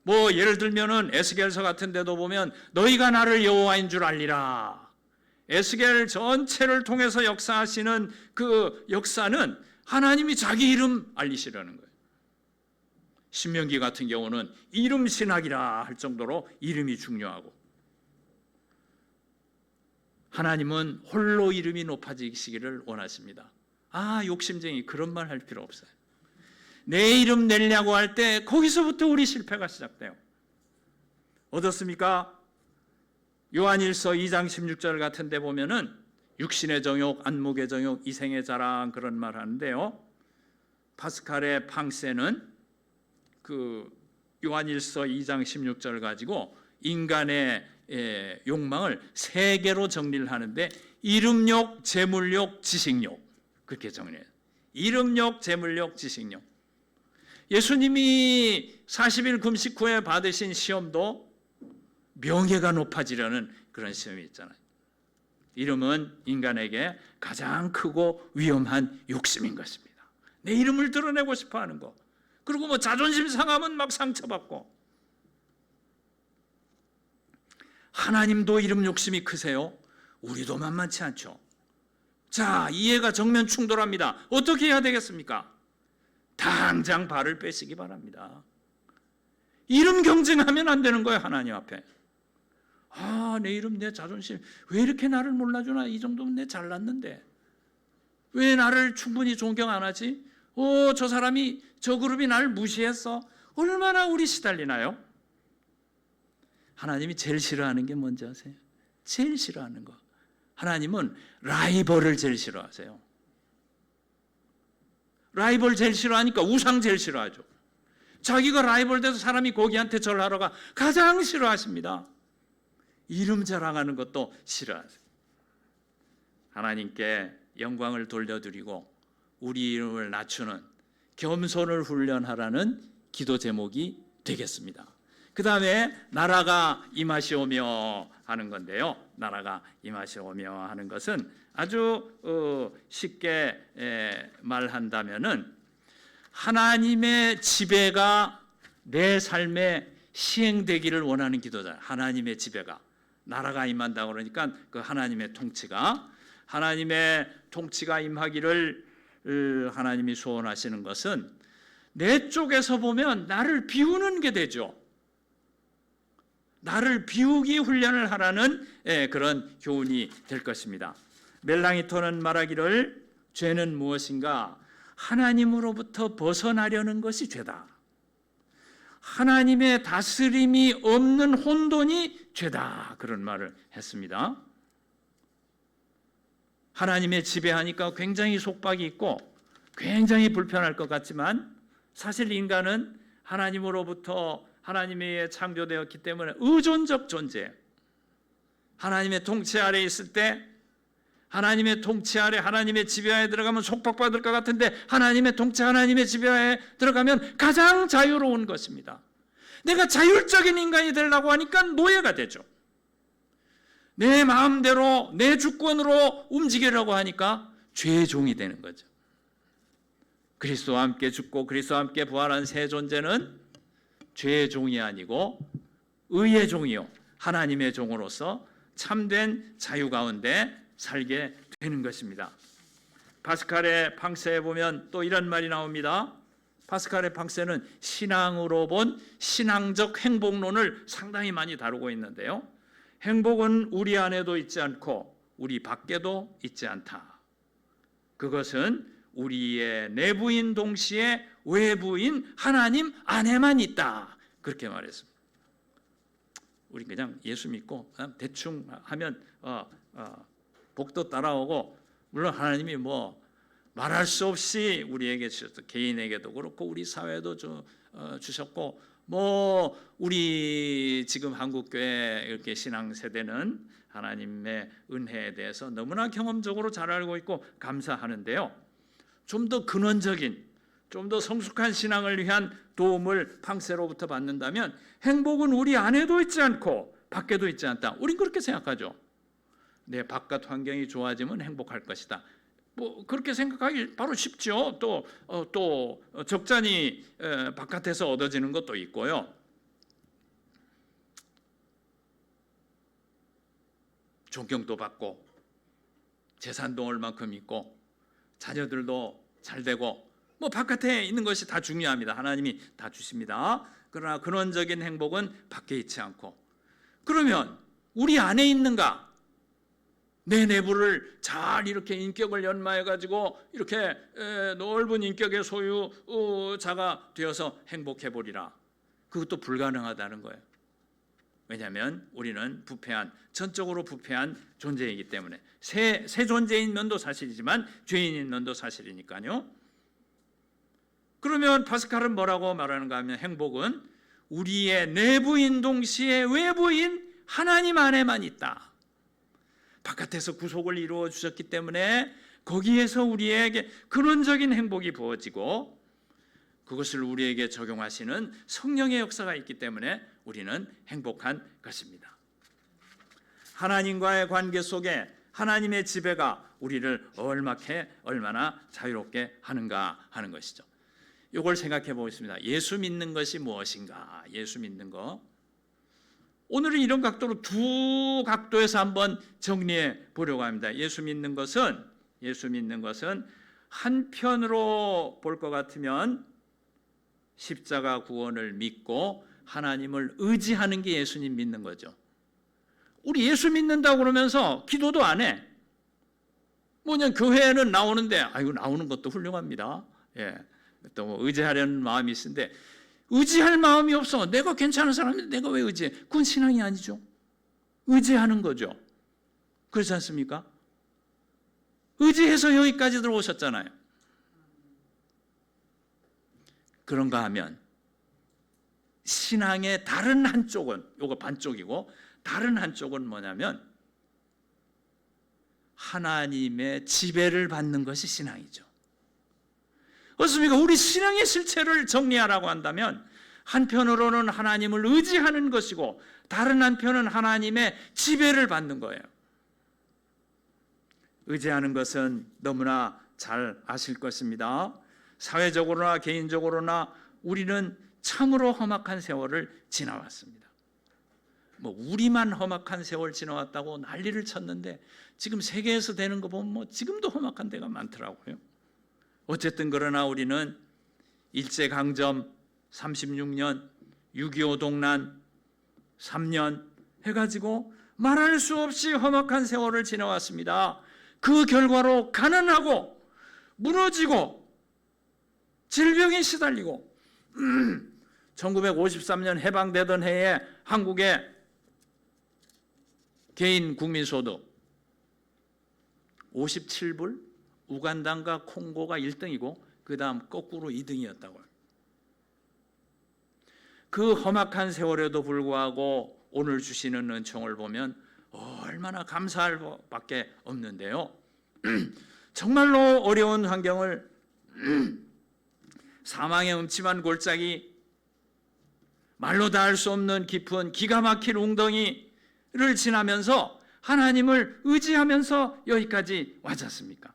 뭐 예를 들면은 에스겔서 같은 데도 보면 너희가 나를 여호와인 줄 알리라. 에스겔 전체를 통해서 역사하시는 그 역사는 하나님이 자기 이름 알리시려는 거예요. 신명기 같은 경우는 이름 신학이라 할 정도로 이름이 중요하고 하나님은 홀로 이름이 높아지시기를 원하십니다. 욕심쟁이 그런 말 할 필요 없어요. 내 이름 내려고 할 때 거기서부터 우리 실패가 시작돼요. 어떻습니까? 요한일서 2장 16절 같은 데 보면은 육신의 정욕, 안목의 정욕, 이생의 자랑 그런 말 하는데요. 파스칼의 팡세는 그 요한일서 2장 16절을 가지고 인간의 욕망을 세 개로 정리를 하는데 이름욕, 재물욕, 지식욕 그렇게 정리해요. 이름욕, 재물욕, 지식욕. 예수님이 40일 금식 후에 받으신 시험도 명예가 높아지려는 그런 시험이 있잖아요. 이름은 인간에게 가장 크고 위험한 욕심인 것입니다. 내 이름을 드러내고 싶어 하는 거. 그리고 뭐 자존심 상하면 막 상처받고 하나님도 이름 욕심이 크세요? 우리도 만만치 않죠. 자, 이해가 정면 충돌합니다. 어떻게 해야 되겠습니까? 당장 발을 빼시기 바랍니다. 이름 경쟁하면 안 되는 거예요, 하나님 앞에. 내 이름, 내 자존심, 왜 이렇게 나를 몰라주나? 이 정도면 내 잘났는데. 왜 나를 충분히 존경 안 하지? 저 사람이, 저 그룹이 나를 무시했어. 얼마나 우리 시달리나요? 하나님이 제일 싫어하는 게 뭔지 아세요? 제일 싫어하는 거. 하나님은 라이벌을 제일 싫어하세요. 라이벌 제일 싫어하니까 우상 제일 싫어하죠. 자기가 라이벌 돼서 사람이 거기한테 절하러 가 가장 싫어하십니다. 이름 자랑하는 것도 싫어하세요. 하나님께 영광을 돌려드리고 우리 이름을 낮추는 겸손을 훈련하라는 기도 제목이 되겠습니다. 그 다음에 나라가 임하시오며 하는 건데요. 나라가 임하시오며 하는 것은 아주 쉽게 말한다면은 하나님의 지배가 내 삶에 시행되기를 원하는 기도자. 하나님의 지배가, 나라가 임한다고 그러니까 그 하나님의 통치가 임하기를 하나님이 소원하시는 것은 내 쪽에서 보면 나를 비우는 게 되죠. 나를 비우기 훈련을 하라는 그런 교훈이 될 것입니다. 멜랑이토는 말하기를 죄는 무엇인가? 하나님으로부터 벗어나려는 것이 죄다. 하나님의 다스림이 없는 혼돈이 죄다. 그런 말을 했습니다. 하나님의 지배하니까 굉장히 속박이 있고 굉장히 불편할 것 같지만 사실 인간은 하나님으로부터 하나님의 창조되었기 때문에 의존적 존재. 하나님의 통치 아래 있을 때 하나님의 통치 아래 하나님의 지배하에 들어가면 속박받을 것 같은데 하나님의 통치 하나님의 지배하에 들어가면 가장 자유로운 것입니다. 내가 자율적인 인간이 되려고 하니까 노예가 되죠. 내 마음대로 내 주권으로 움직이려고 하니까 죄의 종이 되는 거죠. 그리스도와 함께 죽고 그리스도와 함께 부활한 새 존재는 죄의 종이 아니고 의의 종이요 하나님의 종으로서 참된 자유 가운데 살게 되는 것입니다. 파스칼의 팡세에 보면 또 이런 말이 나옵니다. 파스칼의 팡세는 신앙으로 본 신앙적 행복론을 상당히 많이 다루고 있는데요. 행복은 우리 안에도 있지 않고 우리 밖에도 있지 않다. 그것은 우리의 내부인 동시에 외부인 하나님 안에만 있다. 그렇게 말했습니다. 우리 그냥 예수 믿고 그냥 대충 하면 복도 따라오고 물론 하나님이 뭐 말할 수 없이 우리에게 주셨고 개인에게도 그렇고 우리 사회도 주셨고 뭐 우리 지금 한국교회 이렇게 신앙 세대는 하나님의 은혜에 대해서 너무나 경험적으로 잘 알고 있고 감사하는데요. 좀 더 근원적인, 좀 더 성숙한 신앙을 위한 도움을 팡세로부터 받는다면 행복은 우리 안에도 있지 않고 밖에도 있지 않다. 우린 그렇게 생각하죠. 내 바깥 환경이 좋아지면 행복할 것이다. 뭐 그렇게 생각하기 바로 쉽죠. 또 적잖이 바깥에서 얻어지는 것도 있고요. 존경도 받고 재산도 얼만큼 있고 자녀들도 잘 되고 뭐 바깥에 있는 것이 다 중요합니다. 하나님이 다 주십니다. 그러나 근원적인 행복은 밖에 있지 않고 그러면 우리 안에 있는가? 내 내부를 잘 이렇게 인격을 연마해 가지고 이렇게 넓은 인격의 소유자가 되어서 행복해 보리라. 그것도 불가능하다는 거예요. 왜냐하면 우리는 부패한, 전적으로 부패한 존재이기 때문에 새 존재인 면도 사실이지만 죄인인 면도 사실이니까요. 그러면 파스칼은 뭐라고 말하는가 하면 행복은 우리의 내부인 동시에 외부인 하나님 안에만 있다. 바깥에서 구속을 이루어 주셨기 때문에 거기에서 우리에게 근원적인 행복이 부어지고 그것을 우리에게 적용하시는 성령의 역사가 있기 때문에 우리는 행복한 것입니다. 하나님과의 관계 속에 하나님의 지배가 우리를 얼마나 자유롭게 하는가 하는 것이죠. 이걸 생각해 보겠습니다. 예수 믿는 것이 무엇인가? 예수 믿는 거. 오늘은 이런 각도로 두 각도에서 한번 정리해 보려고 합니다. 예수 믿는 것은 한편으로 볼 것 같으면 십자가 구원을 믿고 하나님을 의지하는 게 예수님 믿는 거죠. 우리 예수 믿는다고 그러면서 기도도 안 해. 뭐냐, 교회에는 나오는데, 아이고, 나오는 것도 훌륭합니다. 예. 또 뭐 의지하려는 마음이 있는데, 의지할 마음이 없어. 내가 괜찮은 사람인데 내가 왜 의지해? 그건 신앙이 아니죠. 의지하는 거죠. 그렇지 않습니까? 의지해서 여기까지 들어오셨잖아요. 그런가 하면 신앙의 다른 한쪽은, 요거 반쪽이고 다른 한쪽은 뭐냐면 하나님의 지배를 받는 것이 신앙이죠. 어떻습니까? 우리 신앙의 실체를 정리하라고 한다면 한편으로는 하나님을 의지하는 것이고 다른 한편은 하나님의 지배를 받는 거예요. 의지하는 것은 너무나 잘 아실 것입니다. 사회적으로나 개인적으로나 우리는 참으로 험악한 세월을 지나왔습니다. 뭐 우리만 험악한 세월 지나왔다고 난리를 쳤는데 지금 세계에서 되는 거 보면 뭐 지금도 험악한 데가 많더라고요. 어쨌든 그러나 우리는 일제강점 36년, 6.25 동란 3년 해가지고 말할 수 없이 험악한 세월을 지나왔습니다. 그 결과로 가난하고 무너지고 질병에 시달리고 1953년 해방되던 해에 한국의 개인 국민소득 57불, 우간다과 콩고가 1등이고 그 다음 거꾸로 2등이었다고요. 그 험악한 세월에도 불구하고 오늘 주시는 은총을 보면 얼마나 감사할 밖에 없는데요. 정말로 어려운 환경을 사망의 음침한 골짜기, 말로 다 할 수 없는 깊은 기가 막힐 웅덩이를 지나면서 하나님을 의지하면서 여기까지 왔지 않습니까?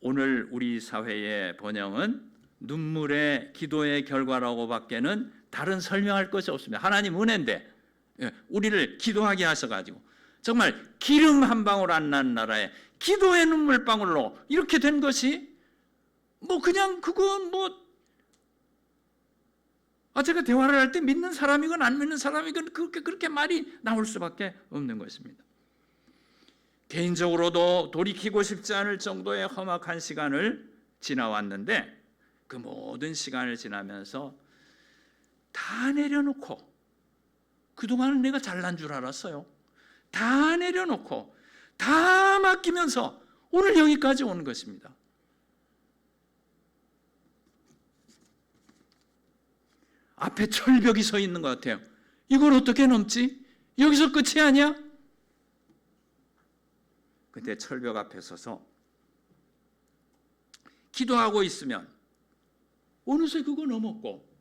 오늘 우리 사회의 번영은 눈물의 기도의 결과라고 밖에는 다른 설명할 것이 없습니다. 하나님 은혜인데 우리를 기도하게 하셔가지고 정말 기름 한 방울 안 난 나라에 기도의 눈물방울로 이렇게 된 것이 뭐 그냥 그건 뭐 제가 대화를 할 때 믿는 사람이건 안 믿는 사람이건 그렇게 말이 나올 수밖에 없는 것입니다. 개인적으로도 돌이키고 싶지 않을 정도의 험악한 시간을 지나왔는데 그 모든 시간을 지나면서 다 내려놓고, 그동안은 내가 잘난 줄 알았어요. 다 내려놓고 다 맡기면서 오늘 여기까지 온 것입니다. 앞에 철벽이 서 있는 것 같아요. 이걸 어떻게 넘지? 여기서 끝이 아니야? 그때 철벽 앞에 서서 기도하고 있으면 어느새 그거 넘었고,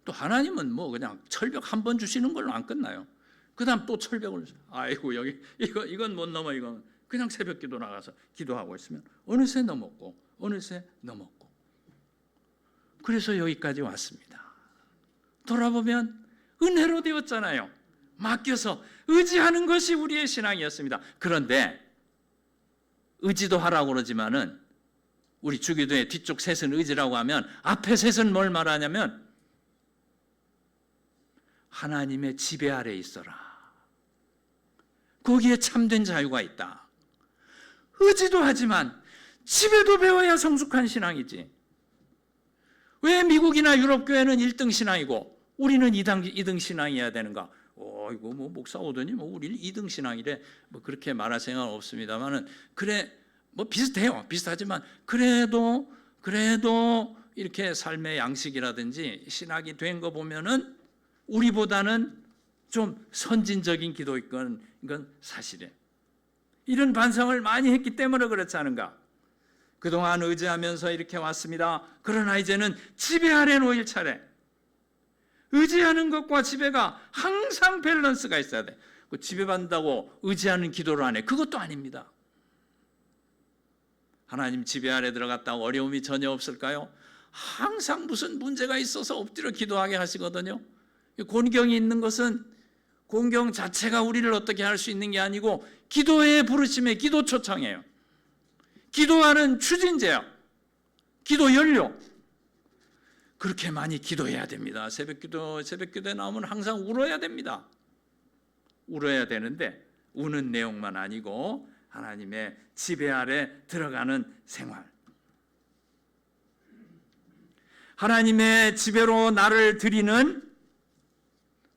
또 하나님은 뭐 그냥 철벽 한 번 주시는 걸로 안 끝나요. 그 다음 또 철벽을, 아이고 여기 이건 못 넘어. 이건 그냥 새벽 기도 나가서 기도하고 있으면 어느새 넘었고 어느새 넘었고, 그래서 여기까지 왔습니다. 돌아보면 은혜로 되었잖아요. 맡겨서 의지하는 것이 우리의 신앙이었습니다. 그런데 의지도 하라고 그러지만은 우리 주기도의 뒤쪽 셋은 의지라고 하면 앞에 셋은 뭘 말하냐면 하나님의 지배 아래에 있어라. 거기에 참된 자유가 있다. 의지도 하지만 지배도 배워야 성숙한 신앙이지. 왜 미국이나 유럽 교회는 1등 신앙이고 우리는 2등 신앙이어야 되는가? 이거 뭐 목사 오더니 뭐 우리 2등 신앙이래. 뭐 그렇게 말할 생각은 없습니다만은 그래 뭐 비슷해요. 비슷하지만 그래도 이렇게 삶의 양식이라든지 신학이 된 거 보면은 우리보다는 좀 선진적인 기도이건 이건 사실이에요. 이런 반성을 많이 했기 때문에 그렇지 않은가? 그동안 의지하면서 이렇게 왔습니다. 그러나 이제는 지배 아래 놓일 차례. 의지하는 것과 지배가 항상 밸런스가 있어야 돼. 지배받는다고 의지하는 기도를 안 해. 그것도 아닙니다. 하나님 지배 아래 들어갔다고 어려움이 전혀 없을까요? 항상 무슨 문제가 있어서 엎드려 기도하게 하시거든요. 곤경이 있는 것은 곤경 자체가 우리를 어떻게 할 수 있는 게 아니고 기도의 부르심에 기도 초청이에요. 기도하는 추진제야. 기도 연료. 그렇게 많이 기도해야 됩니다. 새벽기도에 나오면 항상 울어야 됩니다. 울어야 되는데 우는 내용만 아니고 하나님의 지배 아래 들어가는 생활. 하나님의 지배로 나를 드리는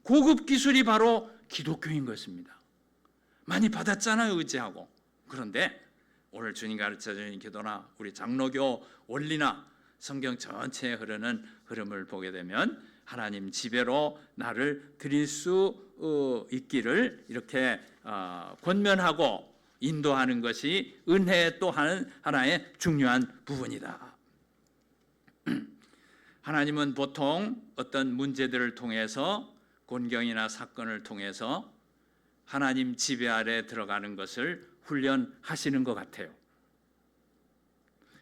고급 기술이 바로 기독교인 것입니다. 많이 받았잖아요, 의지하고. 그런데 오늘 주님 가르쳐주는 기도나 우리 장로교 원리나 성경 전체에 흐르는 흐름을 보게 되면 하나님 지배로 나를 드릴 수 있기를 이렇게 권면하고 인도하는 것이 은혜의 또 하나의 중요한 부분이다. 하나님은 보통 어떤 문제들을 통해서 곤경이나 사건을 통해서 하나님 지배 아래 들어가는 것을 훈련하시는 것 같아요.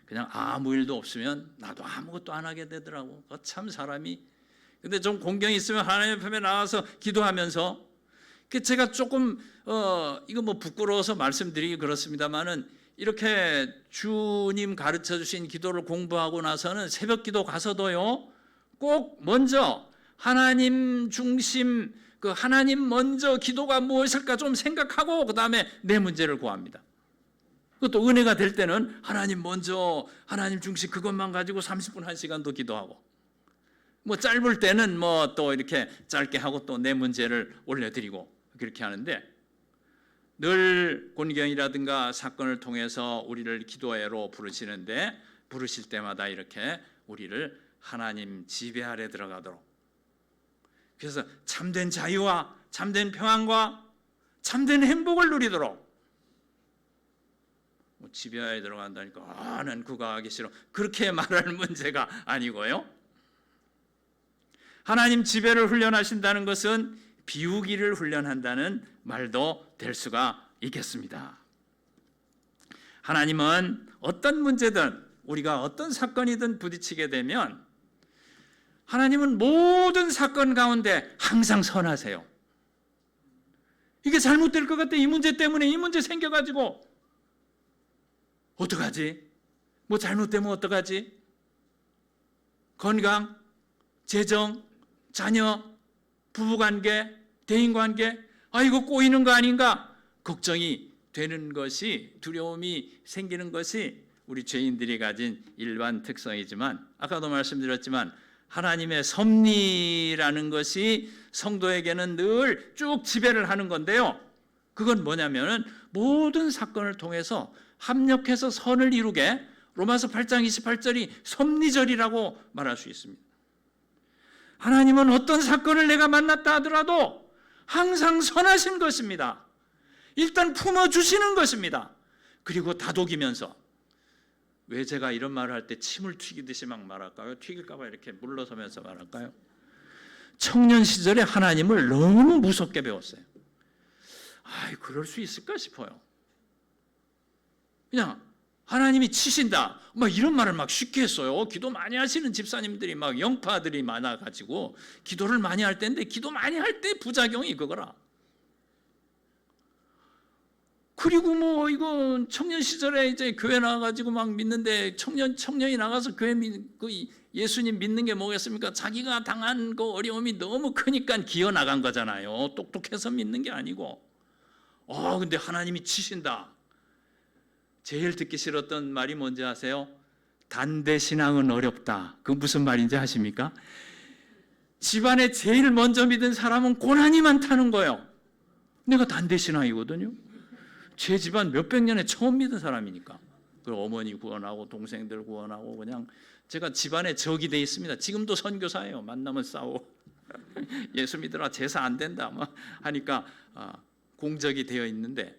그냥 아무 일도 없으면 나도 아무것도 안 하게 되더라고. 참 사람이. 근데 좀 곤경이 있으면 하나님 앞에 나와서 기도하면서 제가 조금 이거 뭐 부끄러워서 말씀드리기 그렇습니다만은 이렇게 주님 가르쳐 주신 기도를 공부하고 나서는 새벽 기도 가서도요 꼭 먼저 하나님 중심 하나님 먼저 기도가 무엇일까 좀 생각하고 그 다음에 내 문제를 구합니다. 그것도 은혜가 될 때는 하나님 먼저 하나님 중심 그것만 가지고 30분 1시간도 기도하고 뭐 짧을 때는 뭐 또 이렇게 짧게 하고 또 내 문제를 올려드리고 그렇게 하는데 늘 곤경이라든가 사건을 통해서 우리를 기도회로 부르실 때마다 이렇게 우리를 하나님 지배 아래 들어가도록 그래서 참된 자유와 참된 평안과 참된 행복을 누리도록 지배 아래 들어간다니까 난 그거 하기 싫어 그렇게 말할 문제가 아니고요. 하나님 지배를 훈련하신다는 것은 비우기를 훈련한다는 말도 될 수가 있겠습니다. 하나님은 어떤 문제든 우리가 어떤 사건이든 부딪히게 되면 하나님은 모든 사건 가운데 항상 선하세요. 이게 잘못될 것 같아. 이 문제 때문에 이 문제 생겨가지고 어떡하지? 뭐 잘못되면 어떡하지? 건강, 재정, 자녀, 부부관계, 대인관계 이거 꼬이는 거 아닌가? 걱정이 되는 것이 두려움이 생기는 것이 우리 죄인들이 가진 일반 특성이지만 아까도 말씀드렸지만 하나님의 섭리라는 것이 성도에게는 늘 쭉 지배를 하는 건데요. 그건 뭐냐면은 모든 사건을 통해서 합력해서 선을 이루게 로마서 8장 28절이 섭리절이라고 말할 수 있습니다. 하나님은 어떤 사건을 내가 만났다 하더라도 항상 선하신 것입니다. 일단 품어주시는 것입니다. 그리고 다독이면서 왜 제가 이런 말을 할 때 침을 튀기듯이 막 말할까요? 튀길까 봐 이렇게 물러서면서 말할까요? 청년 시절에 하나님을 너무 무섭게 배웠어요. 그럴 수 있을까 싶어요. 그냥 하나님이 치신다 막 이런 말을 막 쉽게 했어요. 기도 많이 하시는 집사님들이 막 영파들이 많아가지고 기도를 많이 할 때인데 기도 많이 할 때 부작용이 그거라. 그리고 뭐 이건 청년 시절에 이제 교회 나와가지고 막 믿는데 청년이 나가서 교회 예수님 믿는 게 뭐겠습니까? 자기가 당한 그 어려움이 너무 크니까 기어 나간 거잖아요. 똑똑해서 믿는 게 아니고. 근데 하나님이 치신다. 제일 듣기 싫었던 말이 뭔지 아세요? 단대신앙은 어렵다. 그 무슨 말인지 아십니까? 집안에 제일 먼저 믿은 사람은 고난이 많다는 거예요. 내가 단대신앙이거든요. 제 집안 몇백 년에 처음 믿은 사람이니까. 그리고 어머니 구원하고 동생들 구원하고 그냥 제가 집안에 적이 돼 있습니다. 지금도 선교사예요. 만나면 싸워. 예수 믿으라 제사 안 된다 막 하니까 공적이 되어 있는데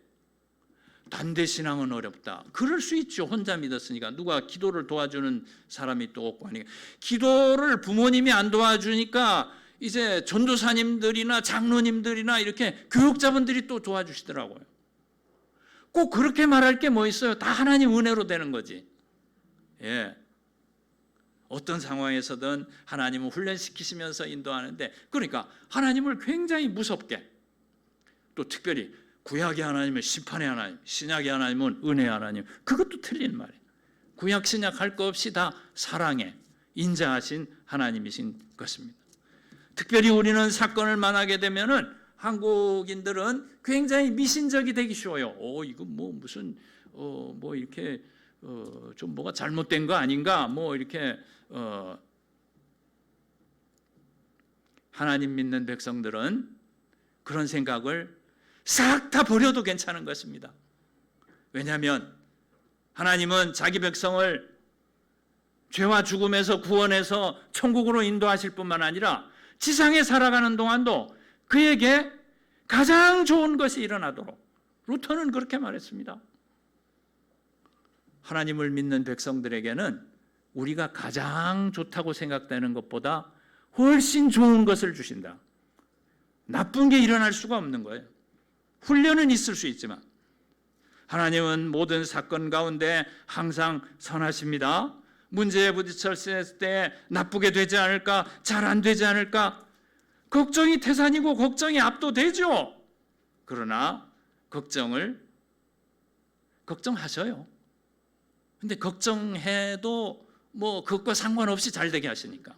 단대신앙은 어렵다. 그럴 수 있죠. 혼자 믿었으니까. 누가 기도를 도와주는 사람이 또 없고 하니까. 기도를 부모님이 안 도와주니까 이제 전도사님들이나 장로님들이나 이렇게 교육자분들이 또 도와주시더라고요. 꼭 그렇게 말할 게 뭐 있어요? 다 하나님 은혜로 되는 거지. 예. 어떤 상황에서든 하나님은 훈련시키시면서 인도하는데, 그러니까 하나님을 굉장히 무섭게, 또 특별히 구약의 하나님은 심판의 하나님, 신약의 하나님은 은혜의 하나님, 그것도 틀린 말이에요. 구약 신약 할 거 없이 다 사랑에 인자하신 하나님이신 것입니다. 특별히 우리는 사건을 만나게 되면은 한국인들은 굉장히 미신적이 되기 쉬워요. 이거 뭐 무슨 뭐 이렇게 좀 뭐가 잘못된 거 아닌가, 뭐 이렇게 하나님 믿는 백성들은 그런 생각을 싹 다 버려도 괜찮은 것입니다. 왜냐하면 하나님은 자기 백성을 죄와 죽음에서 구원해서 천국으로 인도하실 뿐만 아니라 지상에 살아가는 동안도 그에게 가장 좋은 것이 일어나도록, 루터는 그렇게 말했습니다. 하나님을 믿는 백성들에게는 우리가 가장 좋다고 생각되는 것보다 훨씬 좋은 것을 주신다. 나쁜 게 일어날 수가 없는 거예요. 훈련은 있을 수 있지만 하나님은 모든 사건 가운데 항상 선하십니다. 문제에 부딪혔을 때 나쁘게 되지 않을까, 잘 안 되지 않을까, 걱정이 태산이고 걱정이 압도되죠. 그러나 걱정하셔요. 근데 걱정해도 뭐 그것과 상관없이 잘 되게 하시니까.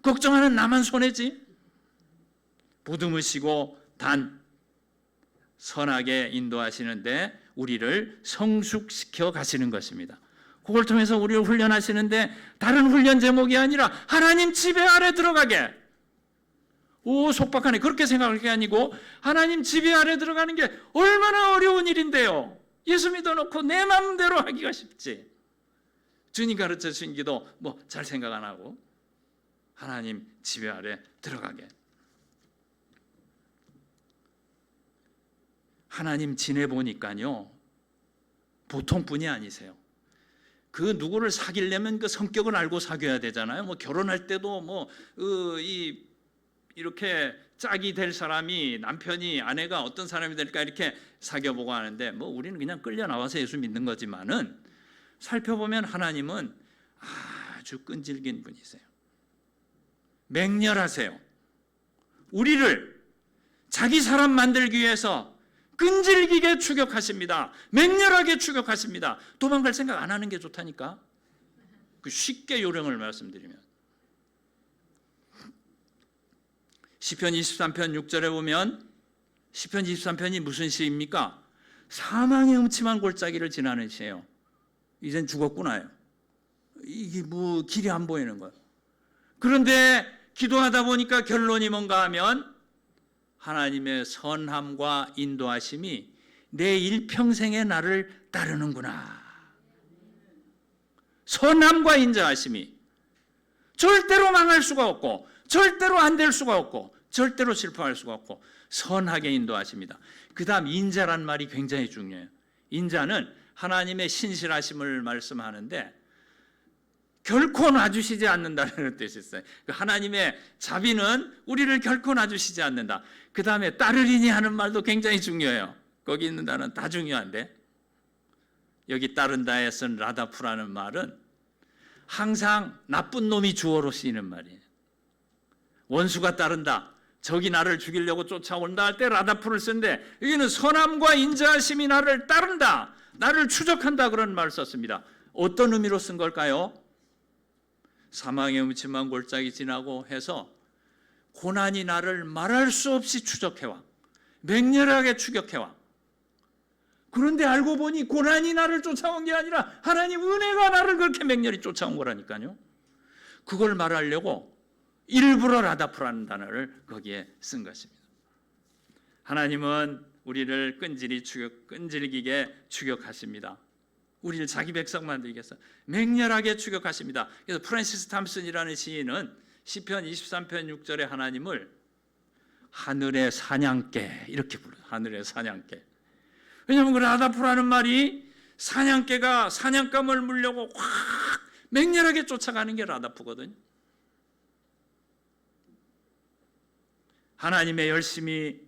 걱정하는 나만 손해지. 보듬으시고 단 선하게 인도하시는데 우리를 성숙시켜 가시는 것입니다. 그걸 통해서 우리를 훈련하시는데 다른 훈련 제목이 아니라 하나님 지배 아래 들어가게. 속박하네. 그렇게 생각할 게 아니고 하나님 지배 아래 들어가는 게 얼마나 어려운 일인데요. 예수 믿어놓고 내 마음대로 하기가 쉽지. 주님 가르쳐 주신 기도 뭐 잘 생각 안 하고 하나님 지배 아래 들어가게. 하나님 지내보니까요, 보통 분이 아니세요. 그 누구를 사귀려면 그 성격을 알고 사귀어야 되잖아요. 뭐 결혼할 때도 이렇게 짝이 될 사람이, 남편이, 아내가 어떤 사람이 될까 이렇게 사귀어보고 하는데, 뭐 우리는 그냥 끌려 나와서 예수 믿는 거지만은 살펴보면 하나님은 아주 끈질긴 분이세요. 맹렬하세요. 우리를 자기 사람 만들기 위해서 끈질기게 추격하십니다. 맹렬하게 추격하십니다. 도망갈 생각 안 하는 게 좋다니까. 쉽게 요령을 말씀드리면 시편 23편 6절에 보면, 시편 23편이 무슨 시입니까? 사망의 음침한 골짜기를 지나는 시예요. 이젠 죽었구나요. 이게 뭐 길이 안 보이는 거예요. 그런데 기도하다 보니까 결론이 뭔가 하면 하나님의 선함과 인도하심이 내 일평생의 나를 따르는구나. 선함과 인자하심이 절대로 망할 수가 없고, 절대로 안 될 수가 없고, 절대로 실패할 수가 없고 선하게 인도하십니다. 그 다음 인자란 말이 굉장히 중요해요. 인자는 하나님의 신실하심을 말씀하는데 결코 놔주시지 않는다는 뜻이 있어요. 하나님의 자비는 우리를 결코 놔주시지 않는다. 그 다음에 따르리니 하는 말도 굉장히 중요해요. 거기 있는 단어는 다 중요한데, 여기 따른다에 쓴 라다프라는 말은 항상 나쁜 놈이 주어로 쓰이는 말이에요. 원수가 따른다, 적이 나를 죽이려고 쫓아온다 할 때 라다프를 쓴데, 여기는 선함과 인자하심이 나를 따른다, 나를 추적한다, 그런 말을 썼습니다. 어떤 의미로 쓴 걸까요? 사망의 음침한 골짜기 지나고 해서 고난이 나를 말할 수 없이 추적해와, 맹렬하게 추격해와. 그런데 알고 보니 고난이 나를 쫓아온 게 아니라 하나님 은혜가 나를 그렇게 맹렬히 쫓아온 거라니까요. 그걸 말하려고 일부러 라다프라는 단어를 거기에 쓴 것입니다. 하나님은 우리를 끈질기게 추격하십니다. 우리를 자기 백성 만들기 위해서 맹렬하게 추격하십니다. 그래서 프랜시스 탐슨이라는 시인은 시편 23편 6절에 하나님을 하늘의 사냥개 이렇게 불러요. 하늘의 사냥개. 왜냐하면 그 라다프라는 말이 사냥개가 사냥감을 물려고 확 맹렬하게 쫓아가는 게 라다프거든요. 하나님의 열심히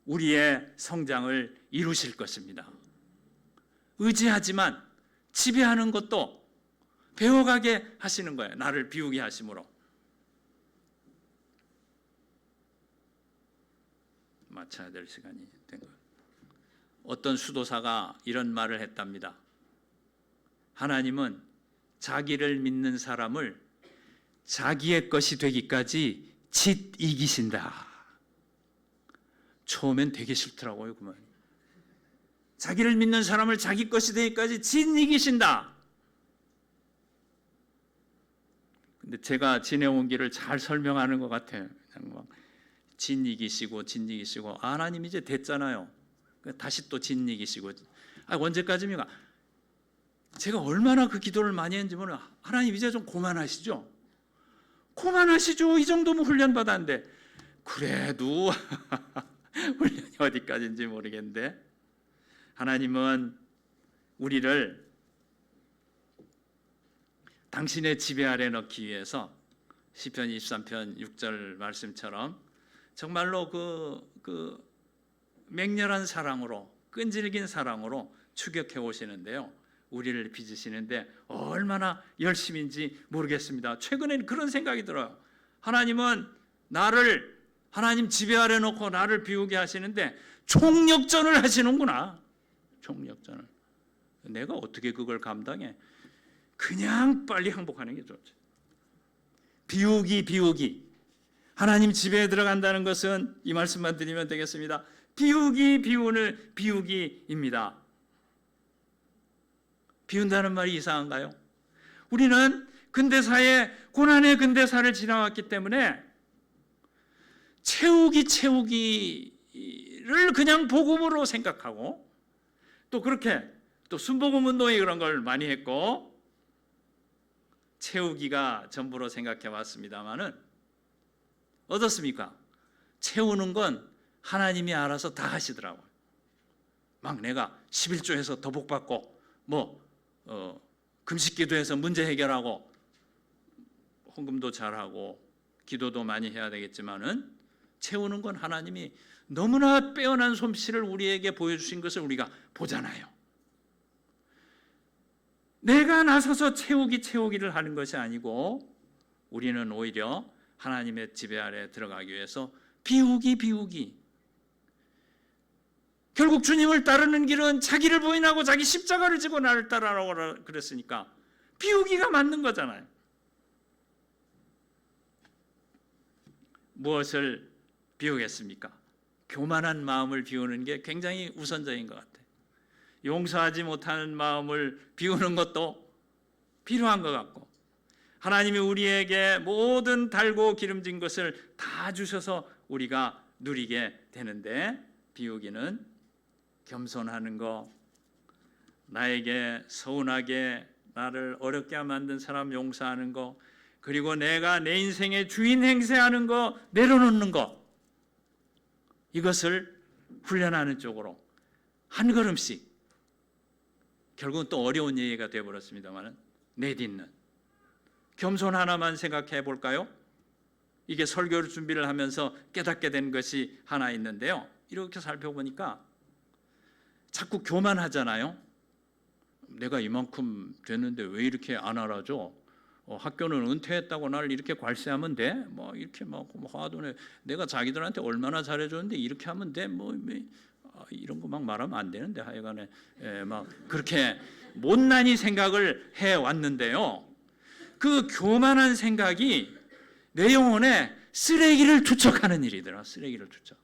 우리의 성장을 이루실 것입니다. 의지하지만 지배하는 것도 배워가게 하시는 거예요. 나를 비우게 하심으로. 마쳐야 될 시간이 된 거예요. 어떤 수도사가 이런 말을 했답니다. 하나님은 자기를 믿는 사람을 자기의 것이 되기까지 짓 이기신다. 처음엔 되게 싫더라고요. 그 말이. 자기를 믿는 사람을 자기 것이 되기까지 짓 이기신다. 근데 제가 지내온 길을 잘 설명하는 것 같아요. 그냥 막 짓 이기시고 하나님 이제 됐잖아요. 다시 또 짓 이기시고. 언제까지입니까? 제가 얼마나 그 기도를 많이 했는지 모르. 하나님 이제 좀 그만하시죠. 그만하시죠. 이 정도면 훈련 받았는데 그래도 훈련이 어디까지인지 모르겠는데 하나님은 우리를 당신의 지배 아래 넣기 위해서 시편 23편 6절 말씀처럼 정말로 그 맹렬한 사랑으로 끈질긴 사랑으로 추격해 오시는데요. 우리를 빚으시는데 얼마나 열심인지 모르겠습니다. 최근엔 그런 생각이 들어요. 하나님은 나를 하나님 지배 아래 놓고 나를 비우게 하시는데 총력전을 하시는구나. 총력전을. 내가 어떻게 그걸 감당해? 그냥 빨리 항복하는 게 좋죠. 비우기. 하나님 지배에 들어간다는 것은 이 말씀만 드리면 되겠습니다. 비우기입니다. 비운다는 말이 이상한가요? 우리는 근대사에 고난의 근대사를 지나왔기 때문에 채우기를 그냥 복음으로 생각하고 또 그렇게 또 순복음 운동이 그런 걸 많이 했고 채우기가 전부로 생각해 왔습니다만은 어떻습니까? 채우는 건 하나님이 알아서 다 하시더라고요. 막 내가 11조에서 더 복받고 금식기도해서 문제 해결하고 헌금도 잘하고 기도도 많이 해야 되겠지만은 채우는 건 하나님이 너무나 빼어난 솜씨를 우리에게 보여주신 것을 우리가 보잖아요. 내가 나서서 채우기를 하는 것이 아니고 우리는 오히려 하나님의 지배 아래 들어가기 위해서 비우기. 결국 주님을 따르는 길은 자기를 부인하고 자기 십자가를 지고 나를 따라라고 그랬으니까 비우기가 맞는 거잖아요. 무엇을 비우겠습니까? 교만한 마음을 비우는 게 굉장히 우선적인 것 같아요. 용서하지 못하는 마음을 비우는 것도 필요한 것 같고 하나님이 우리에게 모든 달고 기름진 것을 다 주셔서 우리가 누리게 되는데 비우기는 겸손하는 거, 나에게 서운하게 나를 어렵게 만든 사람 용서하는 거, 그리고 내가 내 인생의 주인 행세하는 거 내려놓는 거, 이것을 훈련하는 쪽으로 한 걸음씩 결국은 또 어려운 얘기가 되어버렸습니다만 내딛는 겸손 하나만 생각해 볼까요? 이게 설교 준비를 하면서 깨닫게 된 것이 하나 있는데요. 이렇게 살펴보니까 자꾸 교만하잖아요. 내가 이만큼 됐는데 왜 이렇게 안 알아줘? 학교는 은퇴했다고 나를 이렇게 괄세하면 돼? 뭐 이렇게 막 화도 내. 내가 자기들한테 얼마나 잘해줬는데 이렇게 하면 돼? 이런 거 막 말하면 안 되는데 하여간에 막 그렇게 못난이 생각을 해 왔는데요. 그 교만한 생각이 내 영혼에 쓰레기를 투척하는 일이더라. 쓰레기를 투척.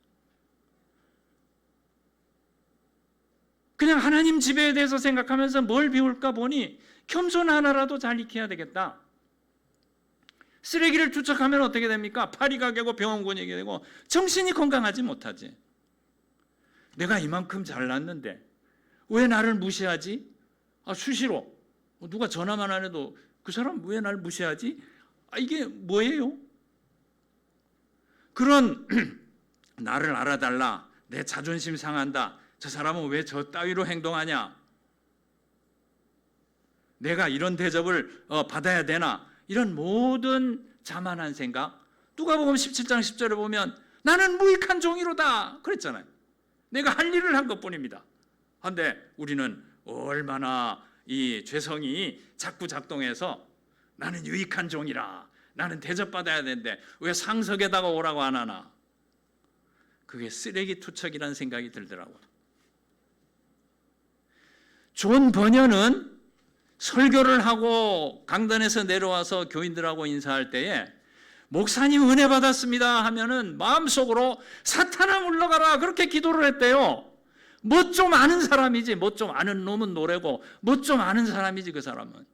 그냥 하나님 지배에 대해서 생각하면서 뭘 비울까 보니 겸손 하나라도 잘 익혀야 되겠다. 쓰레기를 투척하면 어떻게 됩니까? 파리가 되고 병원권이게 되고 정신이 건강하지 못하지. 내가 이만큼 잘났는데 왜 나를 무시하지? 수시로 누가 전화만 안 해도 그 사람 왜 나를 무시하지? 이게 뭐예요? 그런 나를 알아달라, 내 자존심 상한다, 저 사람은 왜 저 따위로 행동하냐, 내가 이런 대접을 받아야 되나, 이런 모든 자만한 생각. 누가복음 17장 10절에 보면 나는 무익한 종이로다 그랬잖아요. 내가 할 일을 한 것뿐입니다. 그런데 우리는 얼마나 이 죄성이 자꾸 작동해서 나는 유익한 종이라, 나는 대접받아야 되는데 왜 상석에다가 오라고 안 하나? 그게 쓰레기 투척이라는 생각이 들더라고요. 존 버녀는 설교를 하고 강단에서 내려와서 교인들하고 인사할 때에 목사님 은혜 받았습니다 하면은 마음속으로 사탄아 물러가라 그렇게 기도를 했대요. 뭐 좀 아는 사람이지, 뭐 좀 아는 놈은 노래고 뭐 좀 아는 사람이지 그 사람은.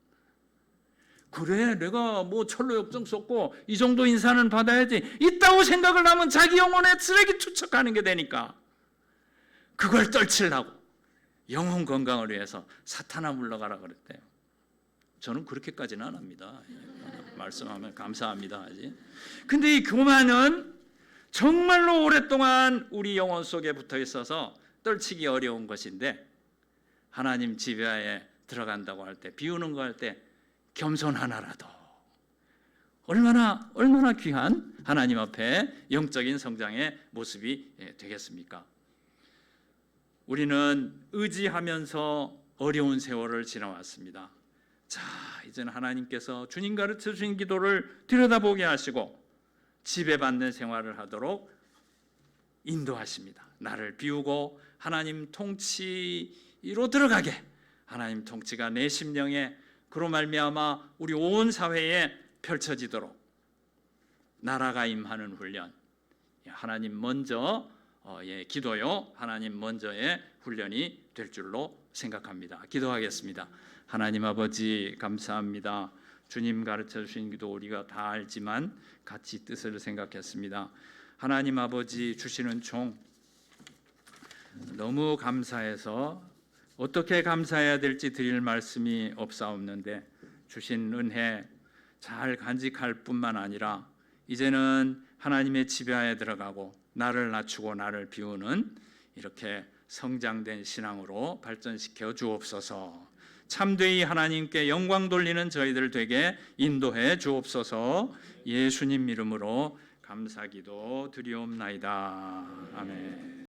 그래 내가 뭐 철로 역정 썼고 이 정도 인사는 받아야지 있다고 생각을 하면 자기 영혼에 쓰레기 투척하는 게 되니까 그걸 떨치려고 영혼 건강을 위해서 사탄아 물러가라 그랬대요. 저는 그렇게까지는 안 합니다. 말씀하면 감사합니다. 근데 이 교만은 정말로 오랫동안 우리 영혼 속에 붙어 있어서 떨치기 어려운 것인데 하나님 지배하에 들어간다고 할 때, 비우는 거 할 때 겸손 하나라도 얼마나 귀한 하나님 앞에 영적인 성장의 모습이 되겠습니까? 우리는 의지하면서 어려운 세월을 지나왔습니다. 자, 이제는 하나님께서 주님 가르쳐 주신 기도를 들여다보게 하시고 지배받는 생활을 하도록 인도하십니다. 나를 비우고 하나님 통치로 들어가게, 하나님 통치가 내 심령에 그로 말미암아 우리 온 사회에 펼쳐지도록 나라가 임하는 훈련, 하나님 먼저 기도요, 하나님 먼저의 훈련이 될 줄로 생각합니다. 기도하겠습니다. 하나님 아버지 감사합니다. 주님 가르쳐 주신 기도 우리가 다 알지만 같이 뜻을 생각했습니다. 하나님 아버지 주시는 종 너무 감사해서 어떻게 감사해야 될지 드릴 말씀이 없사옵는데 주신 은혜 잘 간직할 뿐만 아니라 이제는 하나님의 지배하에 들어가고 나를 낮추고 나를 비우는 이렇게 성장된 신앙으로 발전시켜 주옵소서. 참되이 하나님께 영광 돌리는 저희들 되게 인도해 주옵소서. 예수님 이름으로 감사기도 드리옵나이다. 아멘.